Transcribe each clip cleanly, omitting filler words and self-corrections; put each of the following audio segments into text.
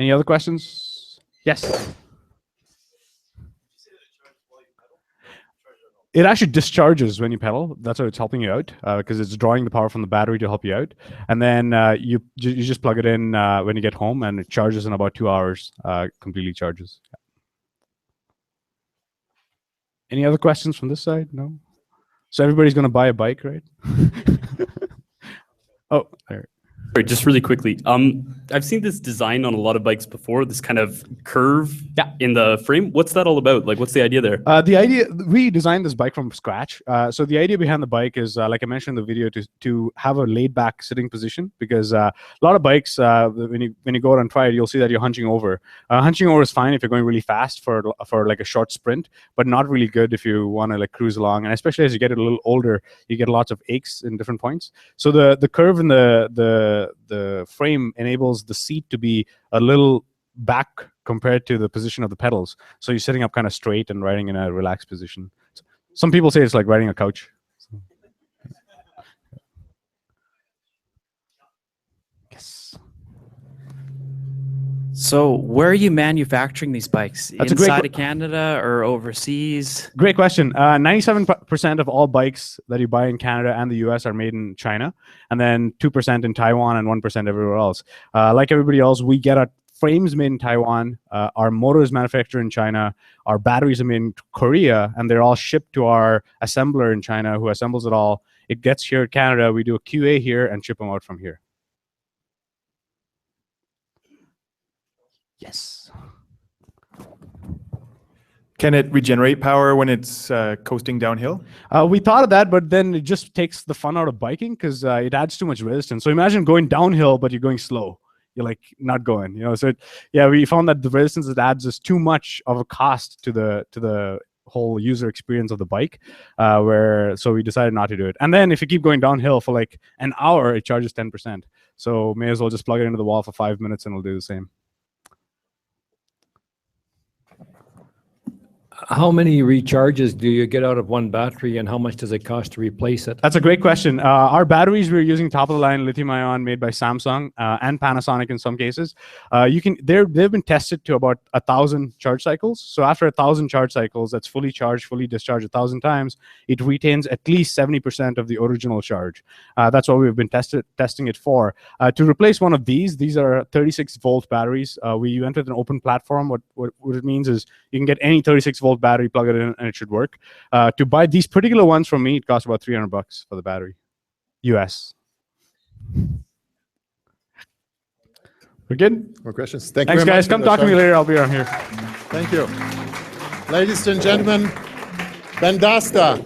Any other questions? Yes. It actually discharges when you pedal. That's why it's helping you out, because it's drawing the power from the battery to help you out. And then you just plug it in when you get home, and it charges in about 2 hours. Completely charges. Any other questions from this side? No. So everybody's going to buy a bike, right? Oh, there. Sorry, just really quickly. I've seen this design on a lot of bikes before, this kind of curve in the frame. What's that all about? Like, what's the idea there? The idea, we designed this bike from scratch. So the idea behind the bike is, like I mentioned in the video, to have a laid back sitting position, because a lot of bikes, when you go out and try it, you'll see that you're hunching over. Hunching over is fine if you're going really fast for like a short sprint, but not really good if you want to like cruise along. And especially as you get a little older, you get lots of aches in different points. So the curve in the frame enables the seat to be a little back compared to the position of the pedals. So you're sitting up kind of straight and riding in a relaxed position. Some people say it's like riding a couch. Yes. So where are you manufacturing these bikes? That's inside of Canada or overseas? Great question. 97% of all bikes that you buy in Canada and the US are made in China, and then 2% in Taiwan and 1% everywhere else. Like everybody else, we get our frames made in Taiwan, our motors manufactured in China, our batteries are made in Korea, and they're all shipped to our assembler in China who assembles it all. It gets here in Canada, we do a QA here and ship them out from here. Yes. Can it regenerate power when it's coasting downhill? We thought of that, but then it just takes the fun out of biking, because it adds too much resistance. So imagine going downhill, but you're going slow. You're like not going, you know. So we found that the resistance it adds is too much of a cost to the whole user experience of the bike, so we decided not to do it. And then if you keep going downhill for like an hour, it charges 10%. So may as well just plug it into the wall for 5 minutes and it'll do the same. How many recharges do you get out of one battery, and how much does it cost to replace it? That's a great question. Our batteries, we're using top-of-the-line lithium-ion made by Samsung and Panasonic in some cases. They've been tested to about 1,000 charge cycles. So after 1,000 charge cycles, that's fully charged, fully discharged 1,000 times, it retains at least 70% of the original charge. That's what we've been testing it for. To replace one of these are 36-volt batteries. We went with an open platform. What it means is you can get any 36-volt battery, plug it in, and it should work. To buy these particular ones from me, it costs about $300 for the battery, US. We're good? More questions? Thank you Thanks, very guys. much. Come talk to me later. I'll be around here. Thank you. Ladies and gentlemen, Ben Dasta.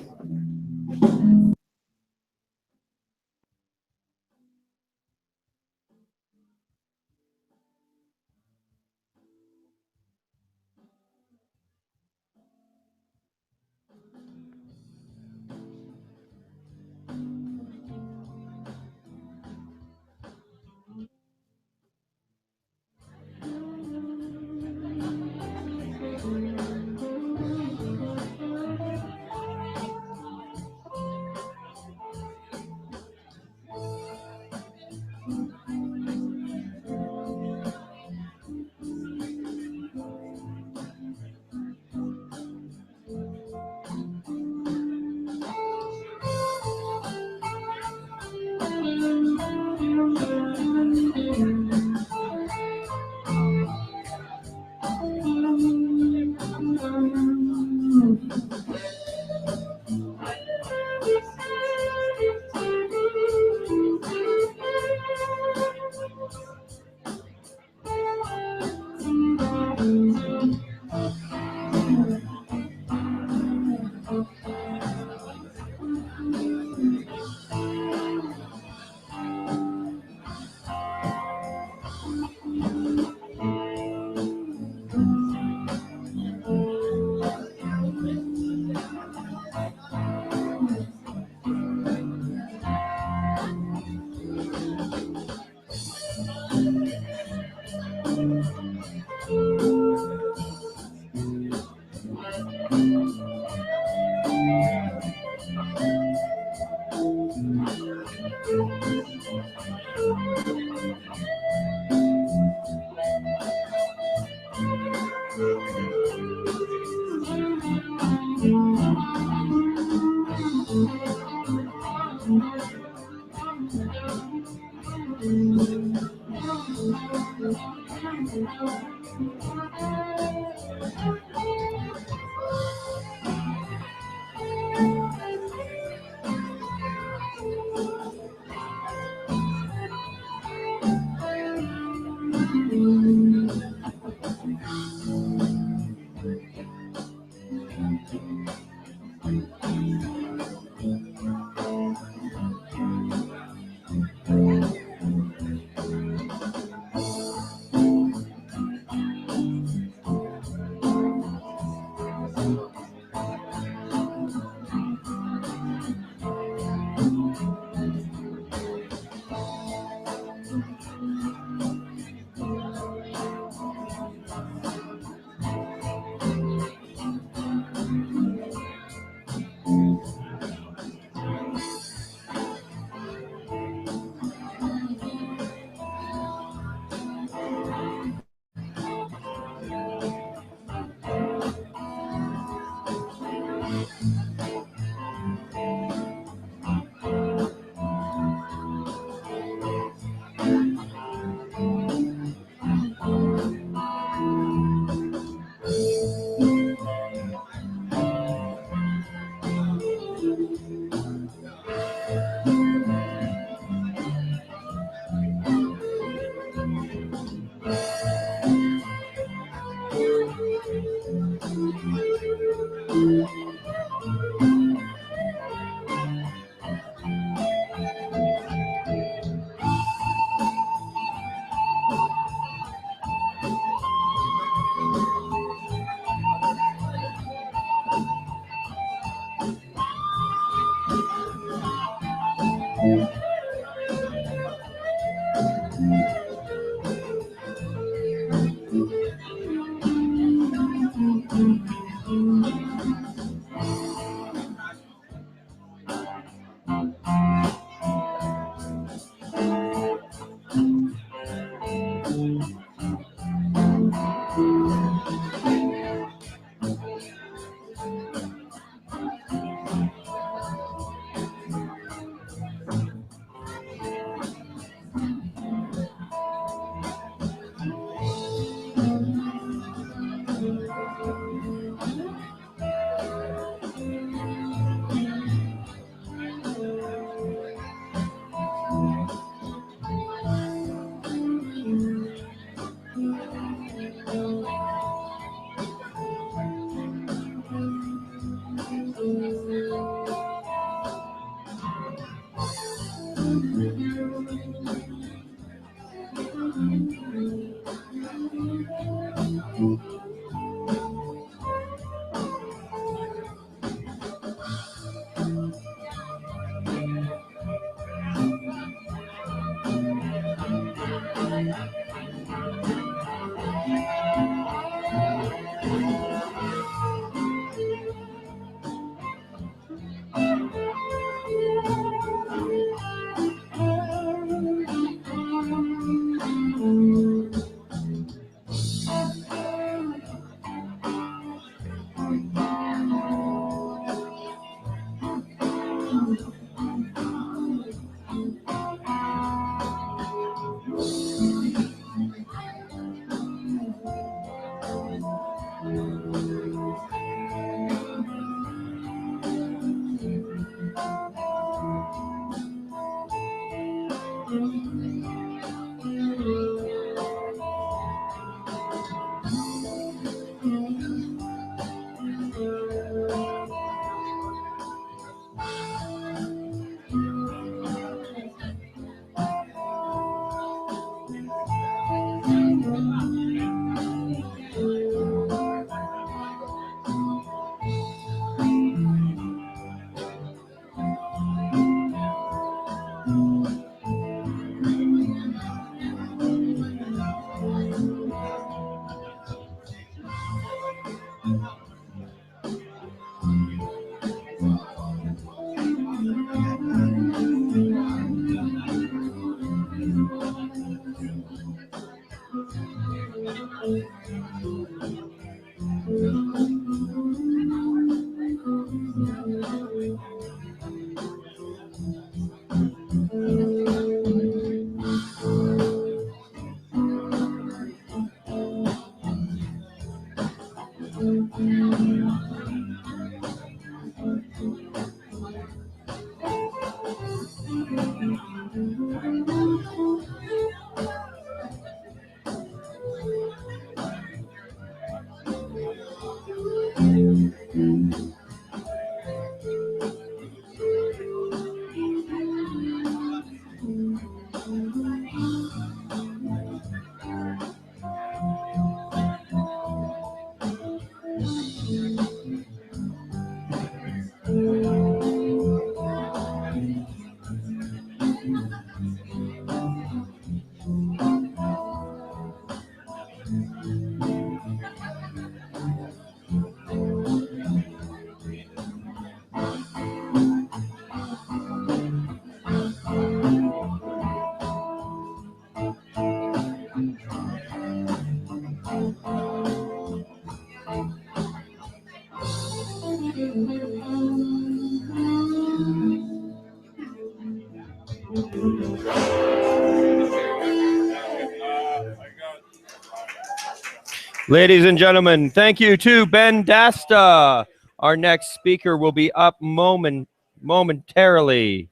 Ladies and gentlemen, thank you to Ben Dasta. Our next speaker will be up momentarily.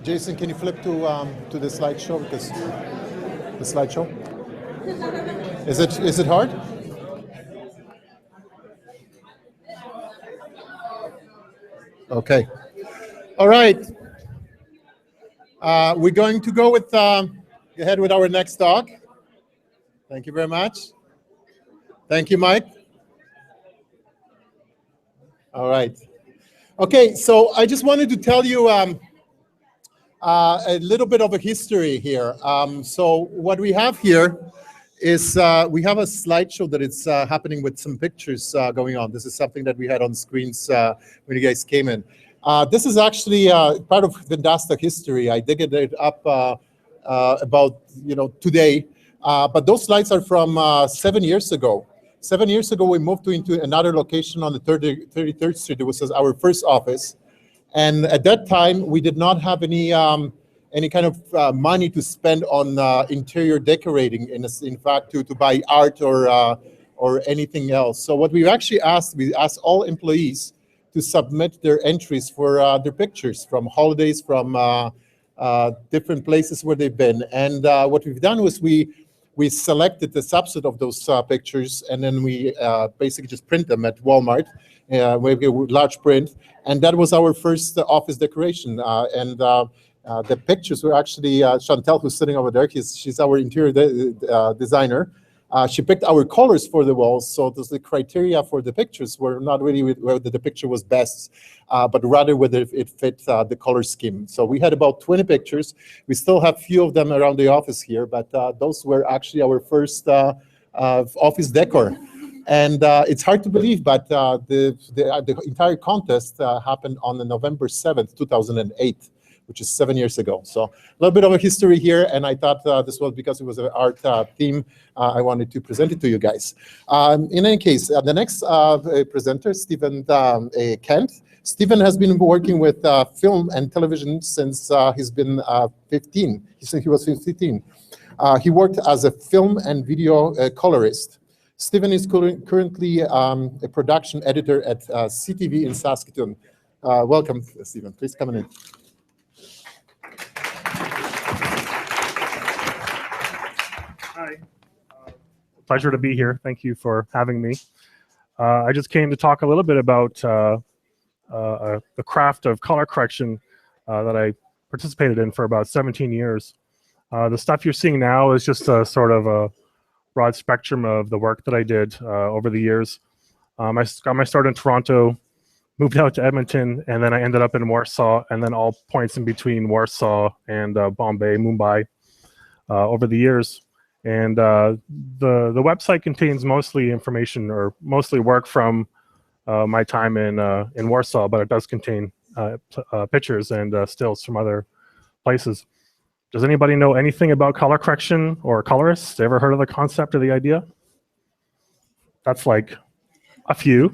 Jason, can you flip to the slideshow, because the slideshow? Is it hard? Okay. All right. We're going to go ahead with our next talk. Thank you very much. Thank you, Mike. All right. Okay, so I just wanted to tell you a little bit of a history here. So what we have here is we have a slideshow that is happening with some pictures going on. This is something that we had on screens when you guys came in. This is actually part of Vendasta history. I digged it up about today, but those slides are from 7 years ago. 7 years ago, we moved into another location on the 33rd Street. It was our first office. And at that time, we did not have any kind of money to spend on interior decorating. In fact, to buy art or anything else. So what we actually asked, we asked all employees to submit their entries for their pictures from holidays, from different places where they've been. And what we've done was we selected the subset of those pictures, and then we basically just print them at Walmart. We have a large print, and that was our first office decoration. The pictures were actually Chantel, who's sitting over there. She's our interior designer. She picked our colors for the walls, so the criteria for the pictures were not really whether the picture was best, but rather whether it fit the color scheme. So we had about 20 pictures. We still have few of them around the office here, but those were actually our first office decor. And it's hard to believe, but the entire contest happened on November 7th, 2008. Which is 7 years ago. So a little bit of a history here, and I thought this was because it was an art theme, I wanted to present it to you guys. In any case, the next presenter, Stephen Kent. Stephen has been working with film and television since he's been 15. Since he was 15. He worked as a film and video colorist. Stephen is currently a production editor at CTV in Saskatoon. Welcome, Stephen. Please come in. Hi. Pleasure to be here. Thank you for having me. I just came to talk a little bit about the craft of color correction that I participated in for about 17 years. The stuff you're seeing now is just a sort of a broad spectrum of the work that I did over the years. I got my start in Toronto, moved out to Edmonton, and then I ended up in Warsaw, and then all points in between Warsaw and Bombay, Mumbai, over the years. And the website contains mostly information or mostly work from my time in Warsaw, but it does contain pictures and stills from other places. Does anybody know anything about color correction or colorists? Ever heard of the concept or the idea? That's like a few.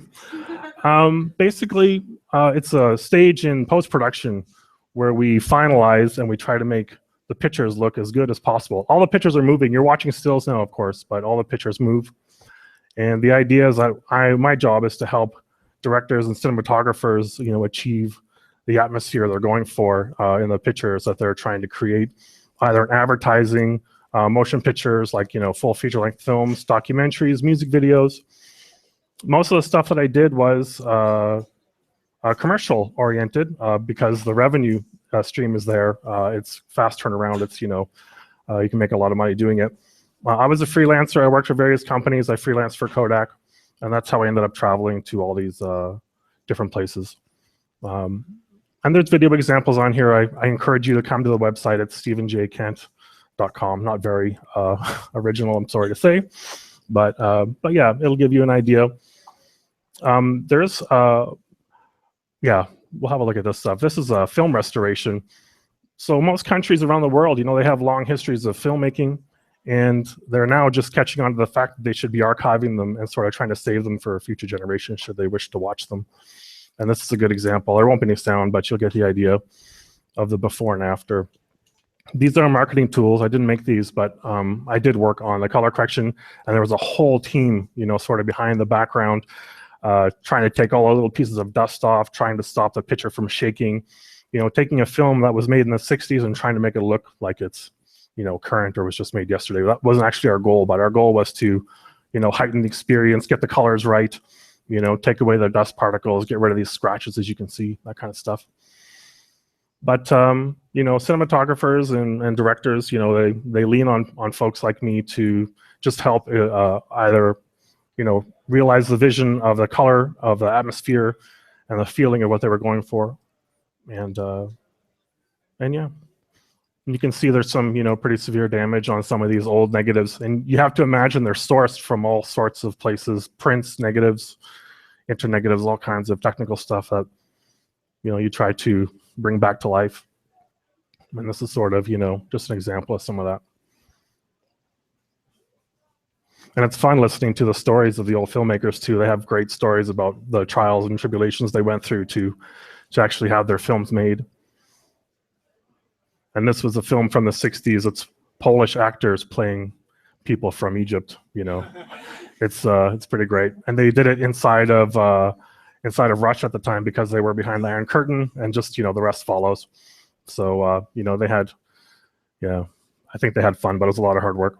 Basically, it's a stage in post-production where we finalize and we try to make the pictures look as good as possible. All the pictures are moving. You're watching stills now, of course, but all the pictures move. And the idea is that my job is to help directors and cinematographers, achieve the atmosphere they're going for in the pictures that they're trying to create, either in advertising, motion pictures like full feature-length films, documentaries, music videos. Most of the stuff that I did was commercial-oriented because the revenue stream is there. It's fast turnaround. It's you can make a lot of money doing it. I was a freelancer. I worked for various companies. I freelanced for Kodak, and that's how I ended up traveling to all these different places. And there's video examples on here. I encourage you to come to the website at stephenjkent.com. Not very original, I'm sorry to say, but yeah, it'll give you an idea. Yeah, we'll have a look at this stuff. This is a film restoration. So most countries around the world, they have long histories of filmmaking, and they're now just catching on to the fact that they should be archiving them and sort of trying to save them for future generations should they wish to watch them. And this is a good example. There won't be any sound, but you'll get the idea of the before and after. These are marketing tools. I didn't make these, but I did work on the color correction, and there was a whole team, sort of behind the background, trying to take all the little pieces of dust off, trying to stop the picture from shaking, taking a film that was made in the 60s and trying to make it look like it's, current or was just made yesterday. That wasn't actually our goal, but our goal was to, heighten the experience, get the colors right, take away the dust particles, get rid of these scratches, as you can see, that kind of stuff. But, cinematographers and directors, they lean on folks like me to just help either, realize the vision of the color, of the atmosphere, and the feeling of what they were going for. And yeah. You can see there's some, pretty severe damage on some of these old negatives. And you have to imagine they're sourced from all sorts of places, prints, negatives, internegatives, all kinds of technical stuff that, you try to bring back to life. And this is sort of, just an example of some of that. And it's fun listening to the stories of the old filmmakers too. They have great stories about the trials and tribulations they went through to actually have their films made. And this was a film from the 60s. It's Polish actors playing people from Egypt. It's pretty great. And they did it inside of Russia at the time because they were behind the Iron Curtain, and just the rest follows. So they had, I think they had fun, but it was a lot of hard work.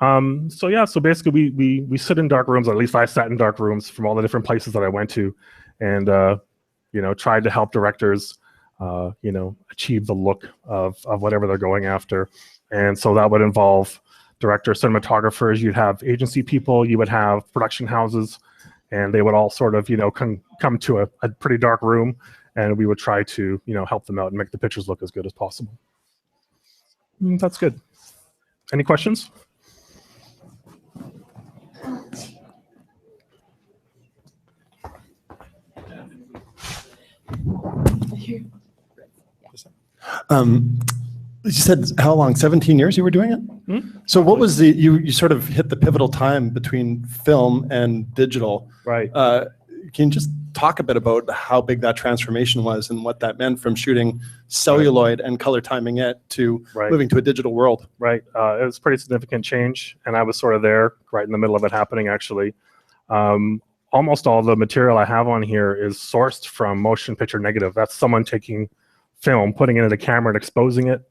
So yeah, so basically we sit in dark rooms. At least I sat in dark rooms from all the different places that I went to, and tried to help directors. Achieve the look of whatever they're going after. And so that would involve directors, cinematographers, you'd have agency people, you would have production houses, and they would all sort of, come to a pretty dark room, and we would try to, help them out and make the pictures look as good as possible. That's good. Any questions? You said how long? 17 years you were doing it? Hmm? So what was you sort of hit the pivotal time between film and digital. Right. Can you just talk a bit about how big that transformation was and what that meant from shooting celluloid and color timing it to moving to a digital world? Right. It was a pretty significant change, and I was sort of there right in the middle of it happening, actually. Almost all the material I have on here is sourced from motion picture negative. That's someone taking film, putting it in a camera and exposing it,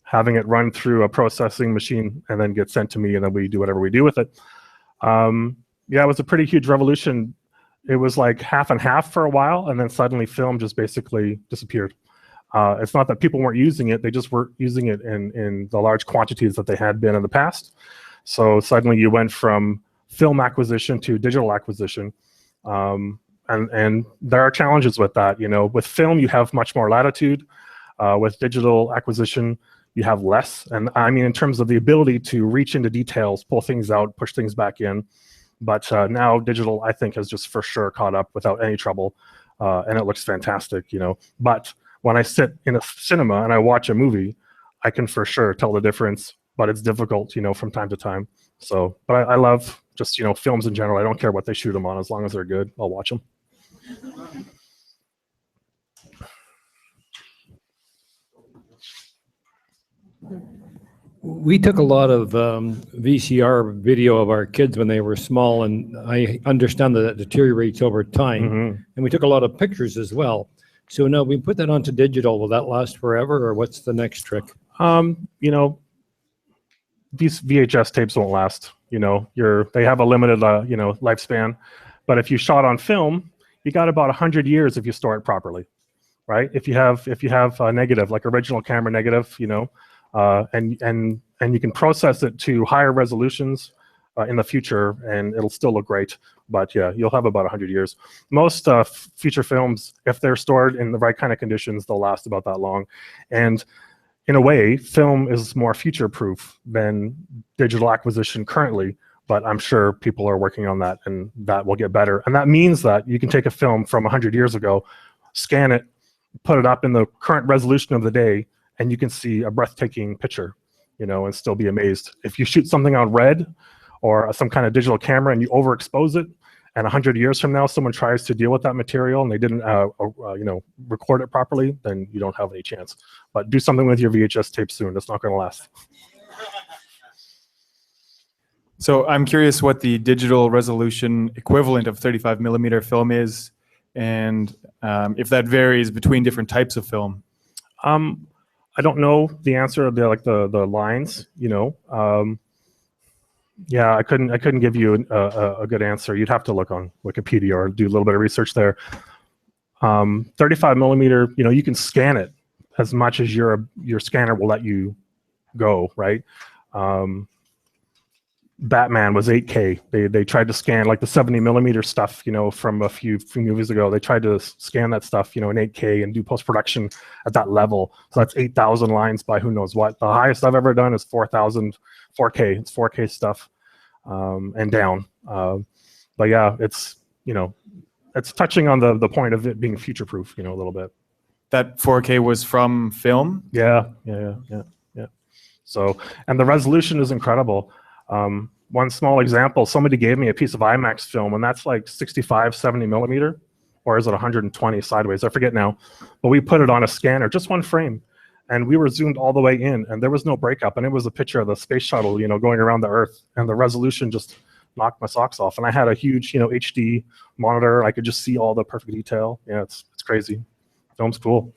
having it run through a processing machine, and then get sent to me, and then we do whatever we do with it. Yeah, it was a pretty huge revolution. It was like half and half for a while, and then suddenly film just basically disappeared. It's not that people weren't using it, they just weren't using it in the large quantities that they had been in the past. So suddenly you went from film acquisition to digital acquisition. And And there are challenges with that. With film, you have much more latitude. With digital acquisition, you have less. And I mean, in terms of the ability to reach into details, pull things out, push things back in. But now digital, I think, has just for sure caught up without any trouble. And it looks fantastic, But when I sit in a cinema and I watch a movie, I can for sure tell the difference, but it's difficult, from time to time. So, but I love just, films in general. I don't care what they shoot them on. As long as they're good, I'll watch them. We took a lot of VCR video of our kids when they were small, and I understand that it deteriorates over time. Mm-hmm. And we took a lot of pictures as well. So now we put that onto digital. Will that last forever, or what's the next trick? These VHS tapes won't last. They have a limited, lifespan. But if you shot on film, you got about 100 years if you store it properly, right? If you have a negative, like original camera negative, and you can process it to higher resolutions in the future, and it'll still look great. But yeah, you'll have about 100 years. Most feature films, if they're stored in the right kind of conditions, they'll last about that long. And in a way, film is more future-proof than digital acquisition currently, but I'm sure people are working on that, and that will get better. And that means that you can take a film from 100 years ago, scan it, put it up in the current resolution of the day, and you can see a breathtaking picture, and still be amazed. If you shoot something on red or some kind of digital camera and you overexpose it, and 100 years from now someone tries to deal with that material and they didn't record it properly, then you don't have any chance. But do something with your VHS tape soon. It's not going to last. So I'm curious what the digital resolution equivalent of 35 millimeter film is, and if that varies between different types of film. I don't know the answer of the lines, Yeah, I couldn't give you a good answer. You'd have to look on Wikipedia or do a little bit of research there. 35 millimeter, you can scan it as much as your scanner will let you go, right? Batman was 8K. They tried to scan like the 70 millimeter stuff, from a few movies ago. They tried to scan that stuff, in 8K and do post-production at that level. So that's 8,000 lines by who knows what. The highest I've ever done is 4,000 4K. It's 4K stuff and down. But yeah, it's touching on the point of it being future-proof, a little bit. That 4K was from film? Yeah. So, and the resolution is incredible. One small example, somebody gave me a piece of IMAX film, and that's like 65, 70 millimeter, or is it 120 sideways? I forget now. But we put it on a scanner, just one frame, and we were zoomed all the way in, and there was no breakup, and it was a picture of the space shuttle, going around the Earth, and the resolution just knocked my socks off. And I had a huge, HD monitor. I could just see all the perfect detail. Yeah, it's crazy. Film's cool.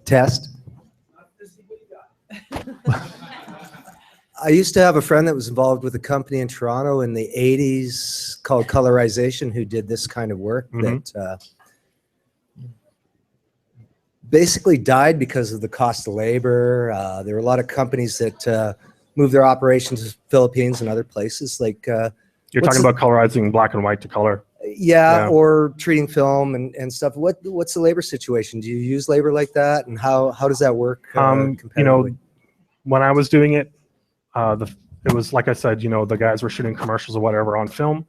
Test. I used to have a friend that was involved with a company in Toronto in the 80s called Colorization, who did this kind of work that basically died because of the cost of labor. There were a lot of companies that moved their operations to the Philippines and other places. Like you're talking about colorizing black and white to color. Yeah, or treating film and stuff. What's the labor situation? Do you use labor like that, and how does that work? When I was doing it, it was like I said, the guys were shooting commercials or whatever on film.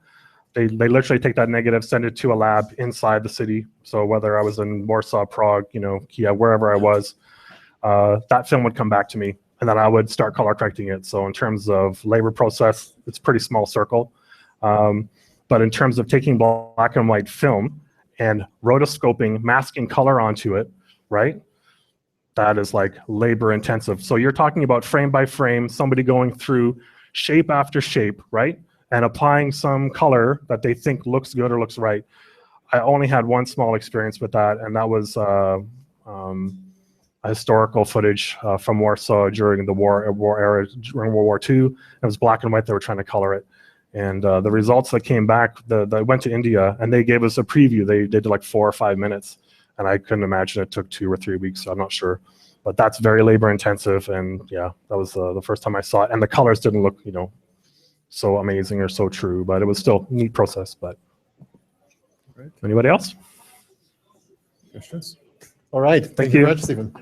They literally take that negative, send it to a lab inside the city. So whether I was in Warsaw, Prague, Kiev, wherever I was, that film would come back to me, and then I would start color correcting it. So in terms of labor process, it's a pretty small circle. But in terms of taking black and white film and rotoscoping, masking color onto it, right? That is like labor intensive. So you're talking about frame by frame, somebody going through shape after shape, right? And applying some color that they think looks good or looks right. I only had one small experience with that, and that was historical footage from Warsaw during the war era, during World War II. It was black and white. They were trying to color it. And the results that came back, they went to India, and they gave us a preview. They did like 4 or 5 minutes. and I couldn't imagine it took 2 or 3 weeks. So I'm not sure, but that's very labor intensive. And yeah, that was the first time I saw it, and the colors didn't look, so amazing or so true, but it was still a neat process. But anybody else? Questions? All right. Thank you very much, Stephen.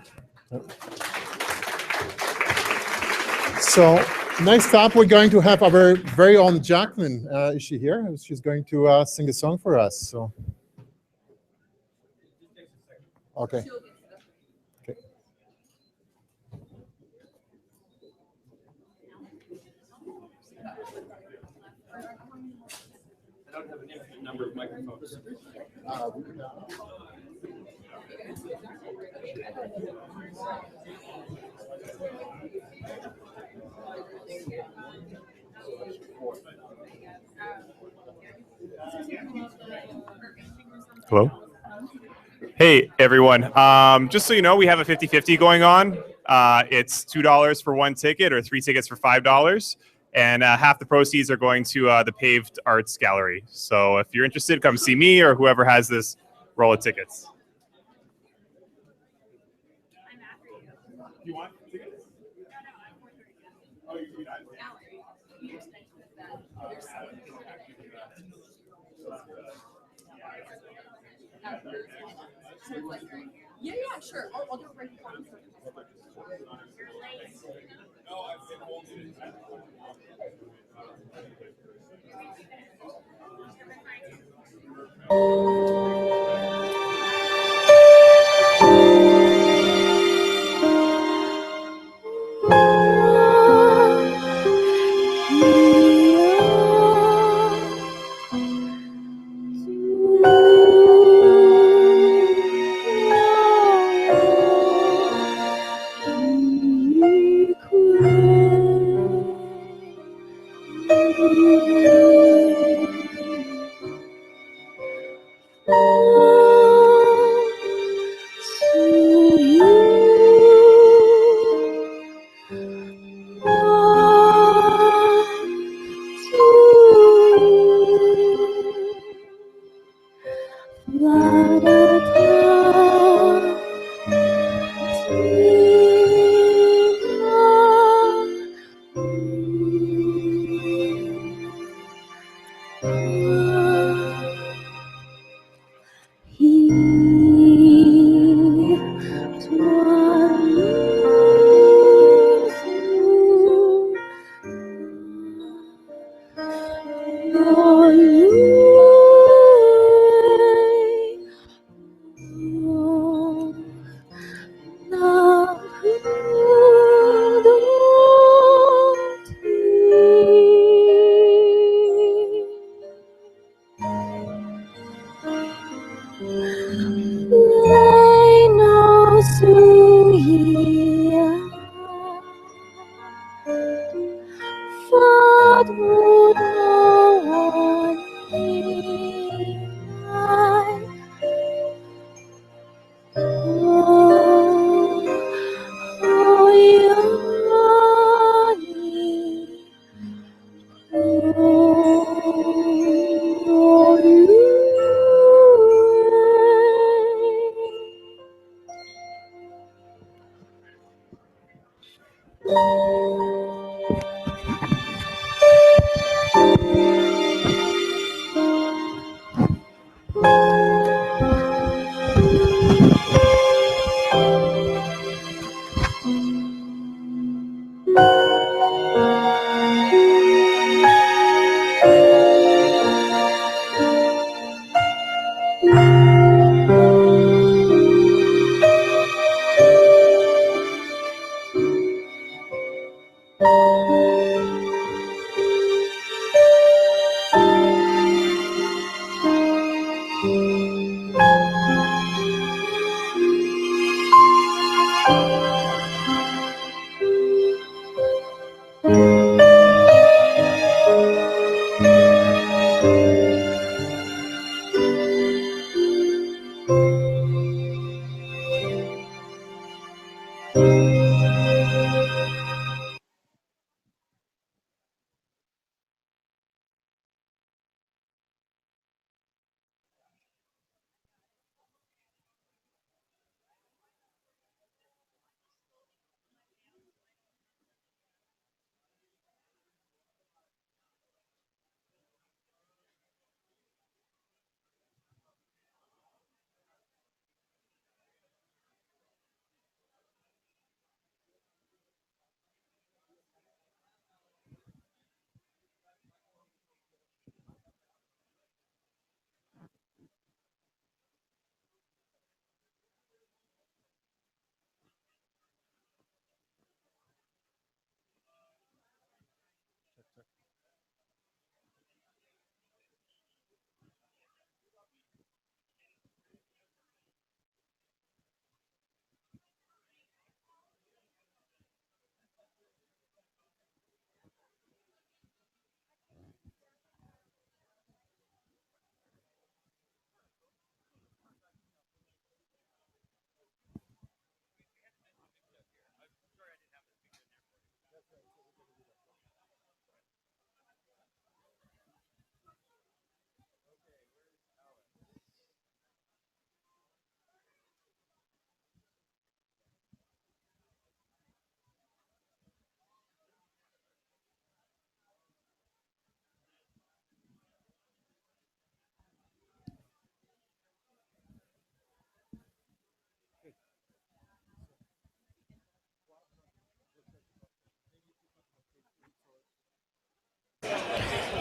So next up, we're going to have our very own Jacqueline. Is she here? She's going to sing a song for us. So, okay. Okay. I don't have an infinite number of microphones. Hello. Hey, everyone. Just so you know, we have a 50-50 going on. It's $2 for one ticket or 3 tickets for $5. And half the proceeds are going to the Paved Arts Gallery. So if you're interested, come see me or whoever has this roll of tickets. You want tickets? Oh, you not? Yeah, sure. I'll do it right now.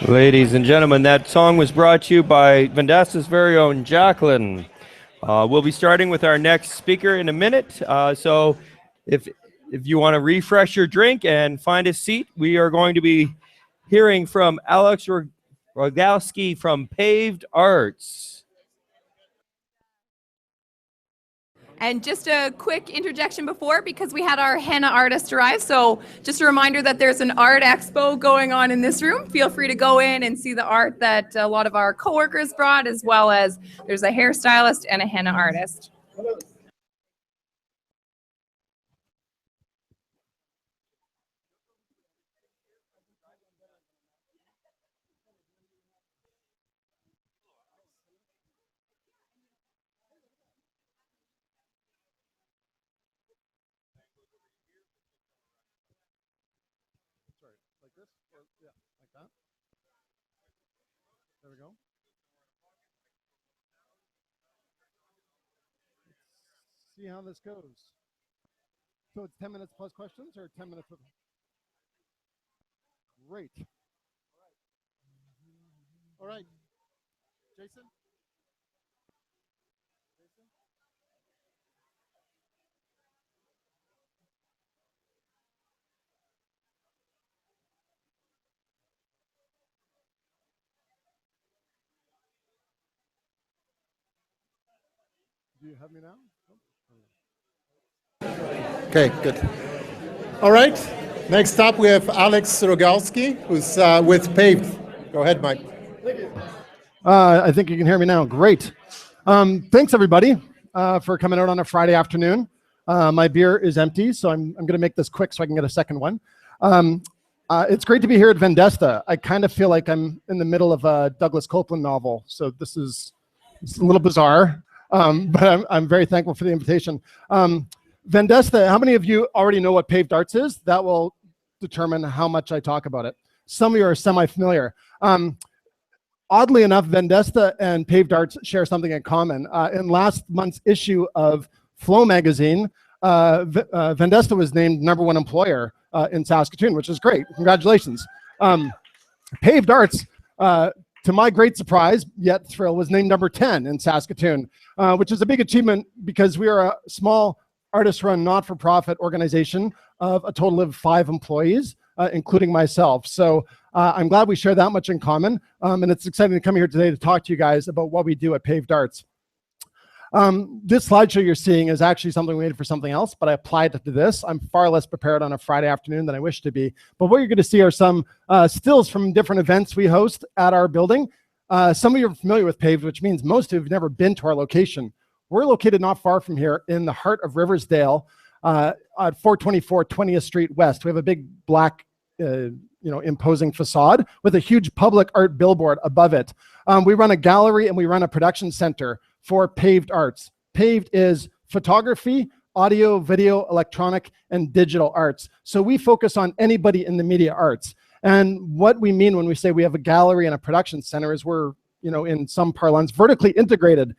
Ladies and gentlemen, that song was brought to you by Vendesta's very own Jacqueline. We'll be starting with our next speaker in a minute. So if you want to refresh your drink and find a seat, we are going to be hearing from Alex Rogalski from Paved Arts. And just a quick interjection before, because we had our henna artist arrive. So just a reminder that there's an art expo going on in this room. Feel free to go in and see the art that a lot of our coworkers brought, as well as there's a hairstylist and a henna artist. There we go. Let's see how this goes. So it's 10 minutes plus questions or 10 minutes with... Great. All right. Jason? Do you have me now? Okay, good. All right. Next up, we have Alex Rogalski, who's with Paved. Go ahead, Mike. I think you can hear me now. Great. Thanks, everybody, for coming out on a Friday afternoon. My beer is empty, so I'm going to make this quick so I can get a second one. It's great to be here at Vendesta. I kind of feel like I'm in the middle of a Douglas Copeland novel, so it's a little bizarre, but I'm very thankful for the invitation. Vendesta, how many of you already know what Paved Arts is? That will determine how much I talk about it. Some of you are semi-familiar. Oddly enough, Vendesta and Paved Arts share something in common. In last month's issue of Flow magazine, Vendesta was named #1 employer in Saskatoon, which is great. Congratulations. Paved Arts, to my great surprise, yet thrill, was named #10 in Saskatoon, which is a big achievement because we are a small artist-run not-for-profit organization of a total of 5 employees, including myself. So I'm glad we share that much in common, and it's exciting to come here today to talk to you guys about what we do at Paved Arts. This slideshow you're seeing is actually something we made for something else, but I applied it to this. I'm far less prepared on a Friday afternoon than I wish to be. But what you're going to see are some stills from different events we host at our building. Some of you are familiar with Paved, which means most of you have never been to our location. We're located not far from here in the heart of Riversdale at 424 20th Street West. We have a big black, imposing facade with a huge public art billboard above it. We run a gallery and we run a production center for Paved Arts. Paved is photography, audio, video, electronic, and digital arts. So we focus on anybody in the media arts. And what we mean when we say we have a gallery and a production center is we're, in some parlance, vertically integrated.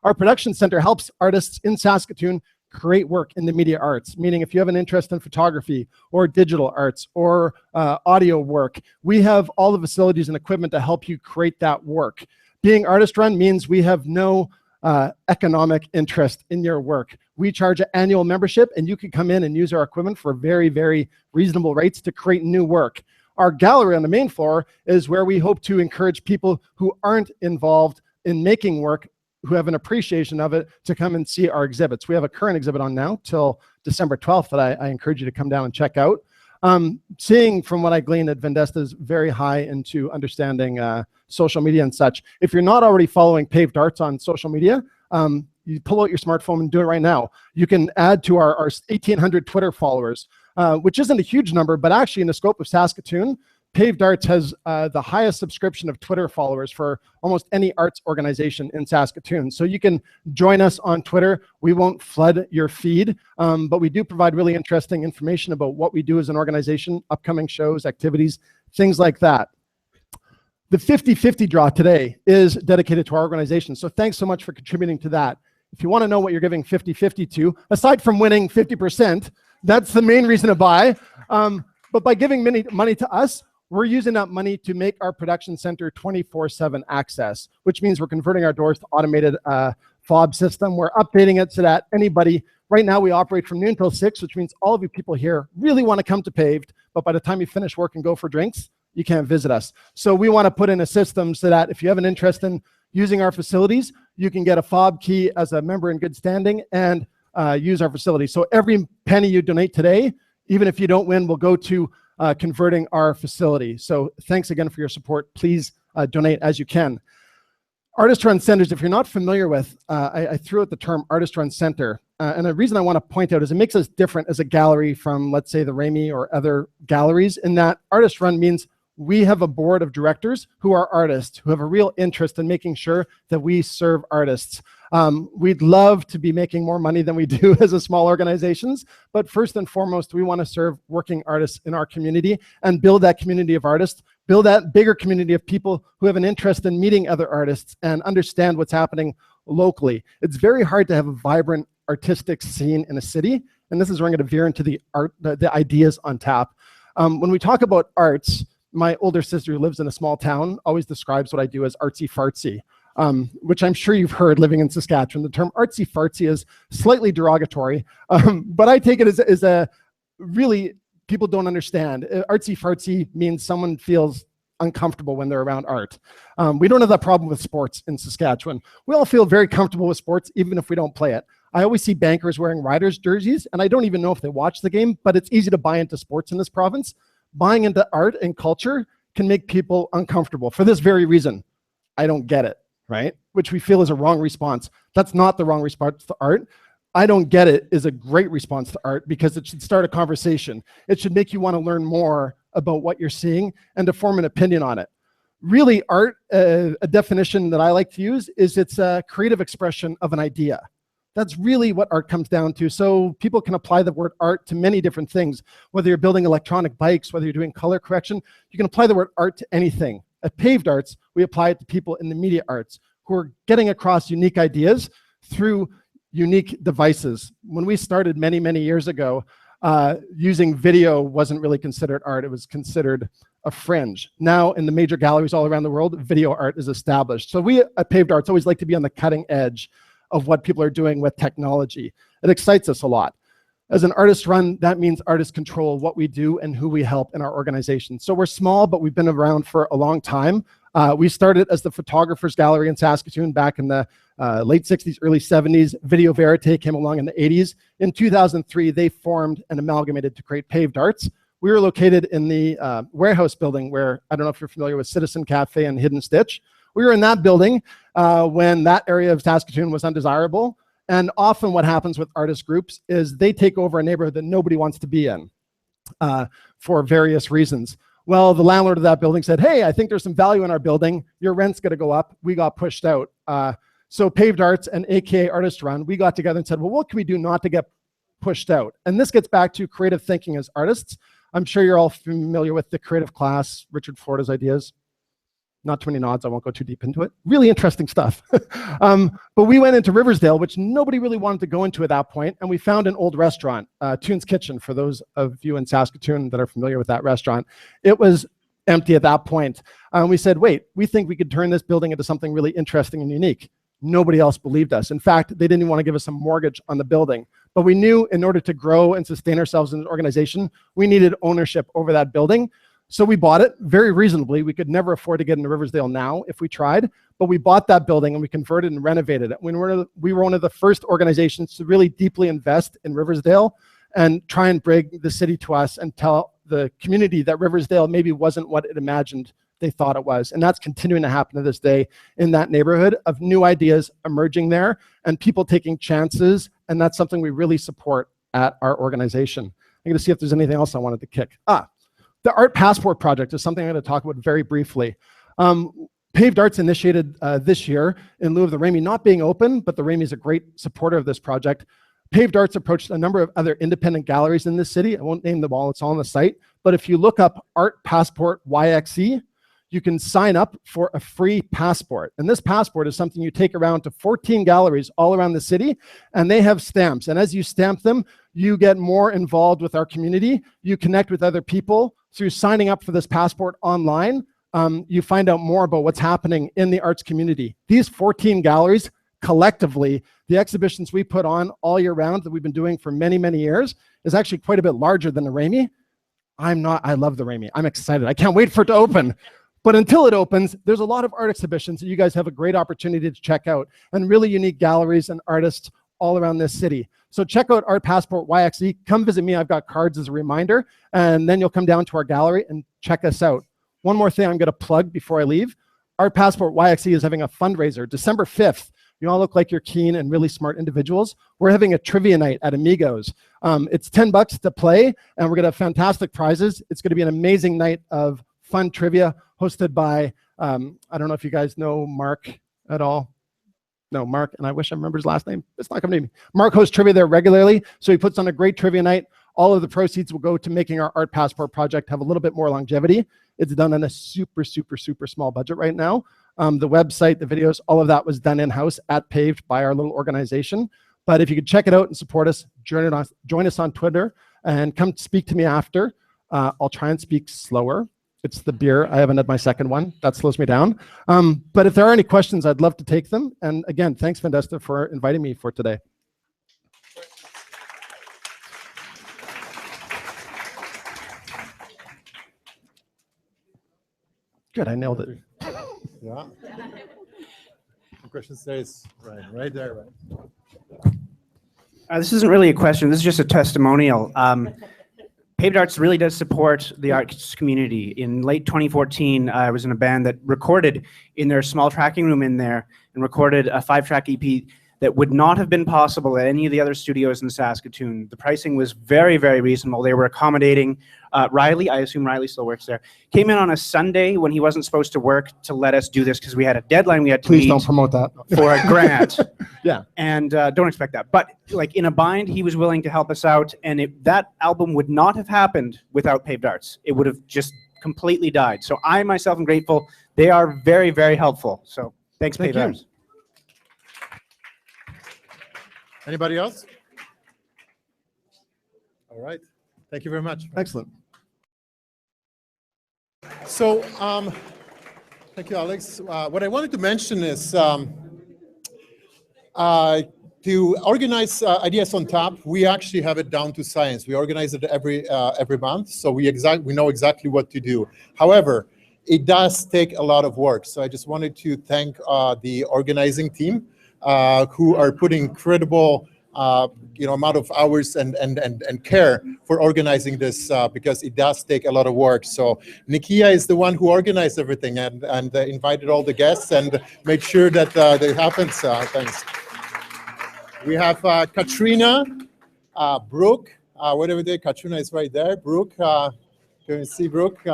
Our production center helps artists in Saskatoon create work in the media arts, meaning if you have an interest in photography or digital arts or audio work, we have all the facilities and equipment to help you create that work. Being artist-run means we have no economic interest in your work. We charge an annual membership, and you can come in and use our equipment for very, very reasonable rates to create new work. Our gallery on the main floor is where we hope to encourage people who aren't involved in making work, who have an appreciation of it, to come and see our exhibits. We have a current exhibit on now till December 12th that I encourage you to come down and check out. Seeing from what I gleaned at Vendesta is very high into understanding social media and such. If you're not already following Paved Arts on social media, you pull out your smartphone and do it right now. You can add to our 1,800 Twitter followers, which isn't a huge number, but actually in the scope of Saskatoon, Paved Arts has the highest subscription of Twitter followers for almost any arts organization in Saskatoon. So you can join us on Twitter. We won't flood your feed, but we do provide really interesting information about what we do as an organization, upcoming shows, activities, things like that. The 50-50 draw today is dedicated to our organization. So thanks so much for contributing to that. If you want to know what you're giving 50-50 to, aside from winning 50%, that's the main reason to buy. But by giving money to us, we're using that money to make our production center 24/7 access, which means we're converting our doors to automated fob system. We're updating it so that anybody, right now we operate from noon till 6, which means all of you people here really want to come to Paved, but by the time you finish work and go for drinks, you can't visit us. So we want to put in a system so that if you have an interest in using our facilities, you can get a fob key as a member in good standing and use our facility. So every penny you donate today, even if you don't win, will go to converting our facility. So thanks again for your support. Please donate as you can. Artist-run centers, if you're not familiar with, I threw out the term artist-run center. And the reason I want to point out is it makes us different as a gallery from, let's say, the Ramey or other galleries, in that artist-run means we have a board of directors who are artists, who have a real interest in making sure that we serve artists. We'd love to be making more money than we do as a small organizations, but first and foremost, we want to serve working artists in our community and build that community of artists, build that bigger community of people who have an interest in meeting other artists and understand what's happening locally. It's very hard to have a vibrant artistic scene in a city, and this is where I'm going to veer into the ideas on tap. When we talk about arts, my older sister who lives in a small town always describes what I do as artsy-fartsy. Which I'm sure you've heard living in Saskatchewan. The term artsy-fartsy is slightly derogatory, but I take it as a really, people don't understand. Artsy-fartsy means someone feels uncomfortable when they're around art. We don't have that problem with sports in Saskatchewan. We all feel very comfortable with sports, even if we don't play it. I always see bankers wearing Riders jerseys, and I don't even know if they watch the game, but it's easy to buy into sports in this province. Buying into art and culture can make people uncomfortable for this very reason. I don't get it. Right? Which we feel is a wrong response. That's not the wrong response to art. I don't get it is a great response to art because it should start a conversation. It should make you want to learn more about what you're seeing and to form an opinion on it. Really, art, a definition that I like to use is it's a creative expression of an idea. That's really what art comes down to. So people can apply the word art to many different things. Whether you're building electronic bikes, whether you're doing color correction, you can apply the word art to anything. At Paved Arts, we apply it to people in the media arts who are getting across unique ideas through unique devices. When we started many, many years ago, using video wasn't really considered art. It was considered a fringe. Now, in the major galleries all around the world, video art is established. So we at Paved Arts always like to be on the cutting edge of what people are doing with technology. It excites us a lot. As an artist run, that means artists control what we do and who we help in our organization. So we're small, but we've been around for a long time. We started as the Photographers Gallery in Saskatoon back in the late 60s, early 70s. Video Verite came along in the 80s. In 2003, they formed and amalgamated to create Paved Arts. We were located in the warehouse building where, I don't know if you're familiar with Citizen Cafe and Hidden Stitch. We were in that building when that area of Saskatoon was undesirable. And often what happens with artist groups is they take over a neighborhood that nobody wants to be in for various reasons. Well, the landlord of that building said, hey, I think there's some value in our building. Your rent's going to go up. We got pushed out. So Paved Arts and AKA Artist Run, we got together and said, well, what can we do not to get pushed out? And this gets back to creative thinking as artists. I'm sure you're all familiar with the creative class, Richard Florida's ideas. Not too many nods, I won't go too deep into it. Really interesting stuff. But we went into Riversdale, which nobody really wanted to go into at that point, and we found an old restaurant, Toon's Kitchen, for those of you in Saskatoon that are familiar with that restaurant. It was empty at that point. We said, wait, we think we could turn this building into something really interesting and unique. Nobody else believed us. In fact, they didn't even want to give us a mortgage on the building. But we knew in order to grow and sustain ourselves as an organization, we needed ownership over that building. So we bought it very reasonably. We could never afford to get into Riversdale now if we tried, but we bought that building and we converted and renovated it. We were one of the first organizations to really deeply invest in Riversdale and try and bring the city to us and tell the community that Riversdale maybe wasn't what it imagined they thought it was. And that's continuing to happen to this day in that neighborhood of new ideas emerging there and people taking chances. And that's something we really support at our organization. I'm going to see if there's anything else I wanted to kick. The Art Passport Project is something I'm going to talk about very briefly. Paved Arts initiated this year in lieu of the Ramey not being open, but the Ramey is a great supporter of this project. Paved Arts approached a number of other independent galleries in this city. I won't name them all, it's all on the site. But if you look up Art Passport YXE, you can sign up for a free passport. And this passport is something you take around to 14 galleries all around the city, and they have stamps. And as you stamp them, you get more involved with our community. You connect with other people through signing up for this passport online, you find out more about what's happening in the arts community. These 14 galleries, collectively, the exhibitions we put on all year round that we've been doing for many, many years is actually quite a bit larger than the Ramey. I love the Ramey. I'm excited. I can't wait for it to open. But until it opens, there's a lot of art exhibitions that you guys have a great opportunity to check out, and really unique galleries and artists all around this city. So check out Art Passport YXE. Come visit me. I've got cards as a reminder, and then you'll come down to our gallery and check us out. One more thing I'm going to plug before I leave. Art Passport YXE is having a fundraiser December 5th. You all look like you're keen and really smart individuals. We're having a trivia night at Amigos. It's $10 to play, and we're going to have fantastic prizes. It's going to be an amazing night of fun trivia hosted by, I don't know if you guys know Mark at all. No, Mark, and I wish I remember his last name. It's not coming to me. Mark hosts trivia there regularly, so he puts on a great trivia night. All of the proceeds will go to making our Art Passport project have a little bit more longevity. It's done on a super, super, super small budget right now. The website, the videos, all of that was done in-house at Paved by our little organization. But if you could check it out and support us, join us on Twitter and come speak to me after. I'll try and speak slower. It's the beer. I haven't had my second one. That slows me down. But if there are any questions, I'd love to take them. And again, thanks, Vendesta, for inviting me for today. Good, I nailed it. Yeah. The question says, right there, right. This isn't really a question. This is just a testimonial. Paved Arts really does support the arts community. In late 2014, I was in a band that recorded in their small tracking room in there and recorded a 5-track EP that would not have been possible at any of the other studios in Saskatoon. The pricing was very, very reasonable. They were accommodating. Riley, I assume Riley still works there, came in on a Sunday when he wasn't supposed to work to let us do this because we had a deadline we had to meet. Please don't promote that. For a grant. Yeah. And don't expect that. But like in a bind, he was willing to help us out. And that album would not have happened without Paved Arts. It would have just completely died. So I myself am grateful. They are very, very helpful. So thanks, Paved Arts. Anybody else? All right. Thank you very much. Excellent. So, thank you, Alex. What I wanted to mention is to organize Ideas on Tap. We actually have it down to science. We organize it every month, so we know exactly what to do. However, it does take a lot of work. So I just wanted to thank the organizing team who are putting incredible amount of hours and care for organizing this because it does take a lot of work. So Nikia is the one who organized everything and invited all the guests and made sure that it happens. Thanks. We have Katrina, Brooke, whatever they, Katrina is right there. Brooke, can you see Brooke?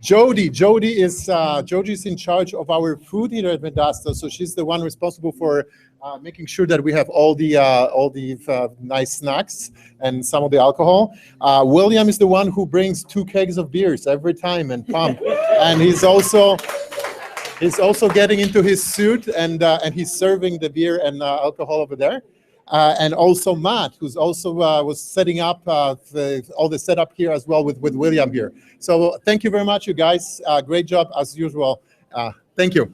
Jody is in charge of our food here at Vendasta, so she's the one responsible for making sure that we have all the nice snacks and some of the alcohol. William is the one who brings 2 kegs of beers every time and pump, and he's also getting into his suit and he's serving the beer and alcohol over there. And also Matt, who's also was setting up all the setup here as well with William here. So thank you very much, you guys. Great job as usual. Thank you.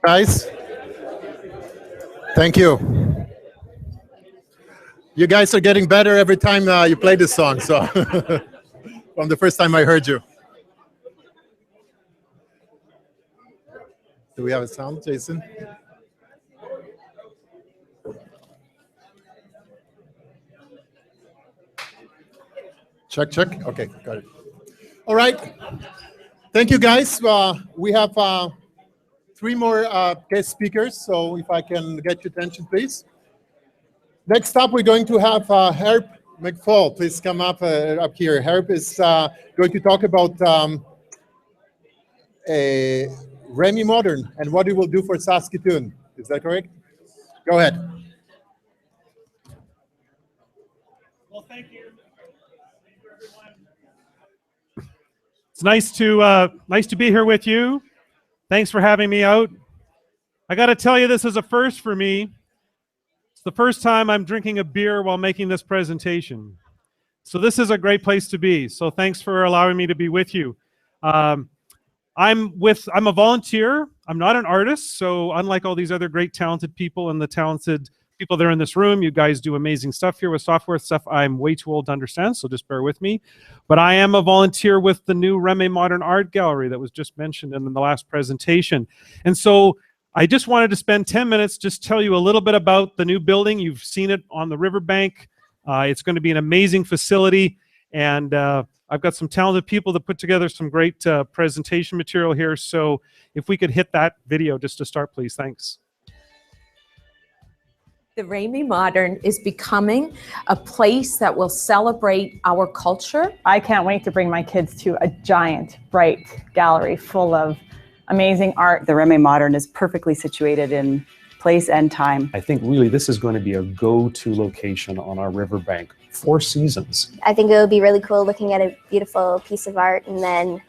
Guys, thank you. You guys are getting better every time you play this song. So from the first time I heard you. Do we have a sound, Jason? Check, check. Okay, got it. All right. Thank you, guys. We have 3 more guest speakers, so if I can get your attention, please. Next up, we're going to have Herb McFall. Please come up here. Herb is going to talk about Remy Modern and what it will do for Saskatoon. Is that correct? Go ahead. Well, thank you. It's nice to be here with you. Thanks for having me out. I got to tell you, this is a first for me. It's the first time I'm drinking a beer while making this presentation. So this is a great place to be. So thanks for allowing me to be with you. I'm a volunteer. I'm not an artist. So unlike all these other great talented people and the talented people that are in this room, you guys do amazing stuff here with software stuff I'm way too old to understand, so just bear with me. But I am a volunteer with the new Remy Modern Art Gallery that was just mentioned in the last presentation. And so I just wanted to spend 10 minutes just tell you a little bit about the new building. You've seen it on the riverbank. It's going to be an amazing facility, and I've got some talented people that put together some great presentation material here. So if we could hit that video just to start, please. Thanks. The Remy Modern is becoming a place that will celebrate our culture. I can't wait to bring my kids to a giant, bright gallery full of amazing art. The Remy Modern is perfectly situated in place and time. I think really this is going to be a go-to location on our riverbank for seasons. I think it would be really cool looking at a beautiful piece of art and then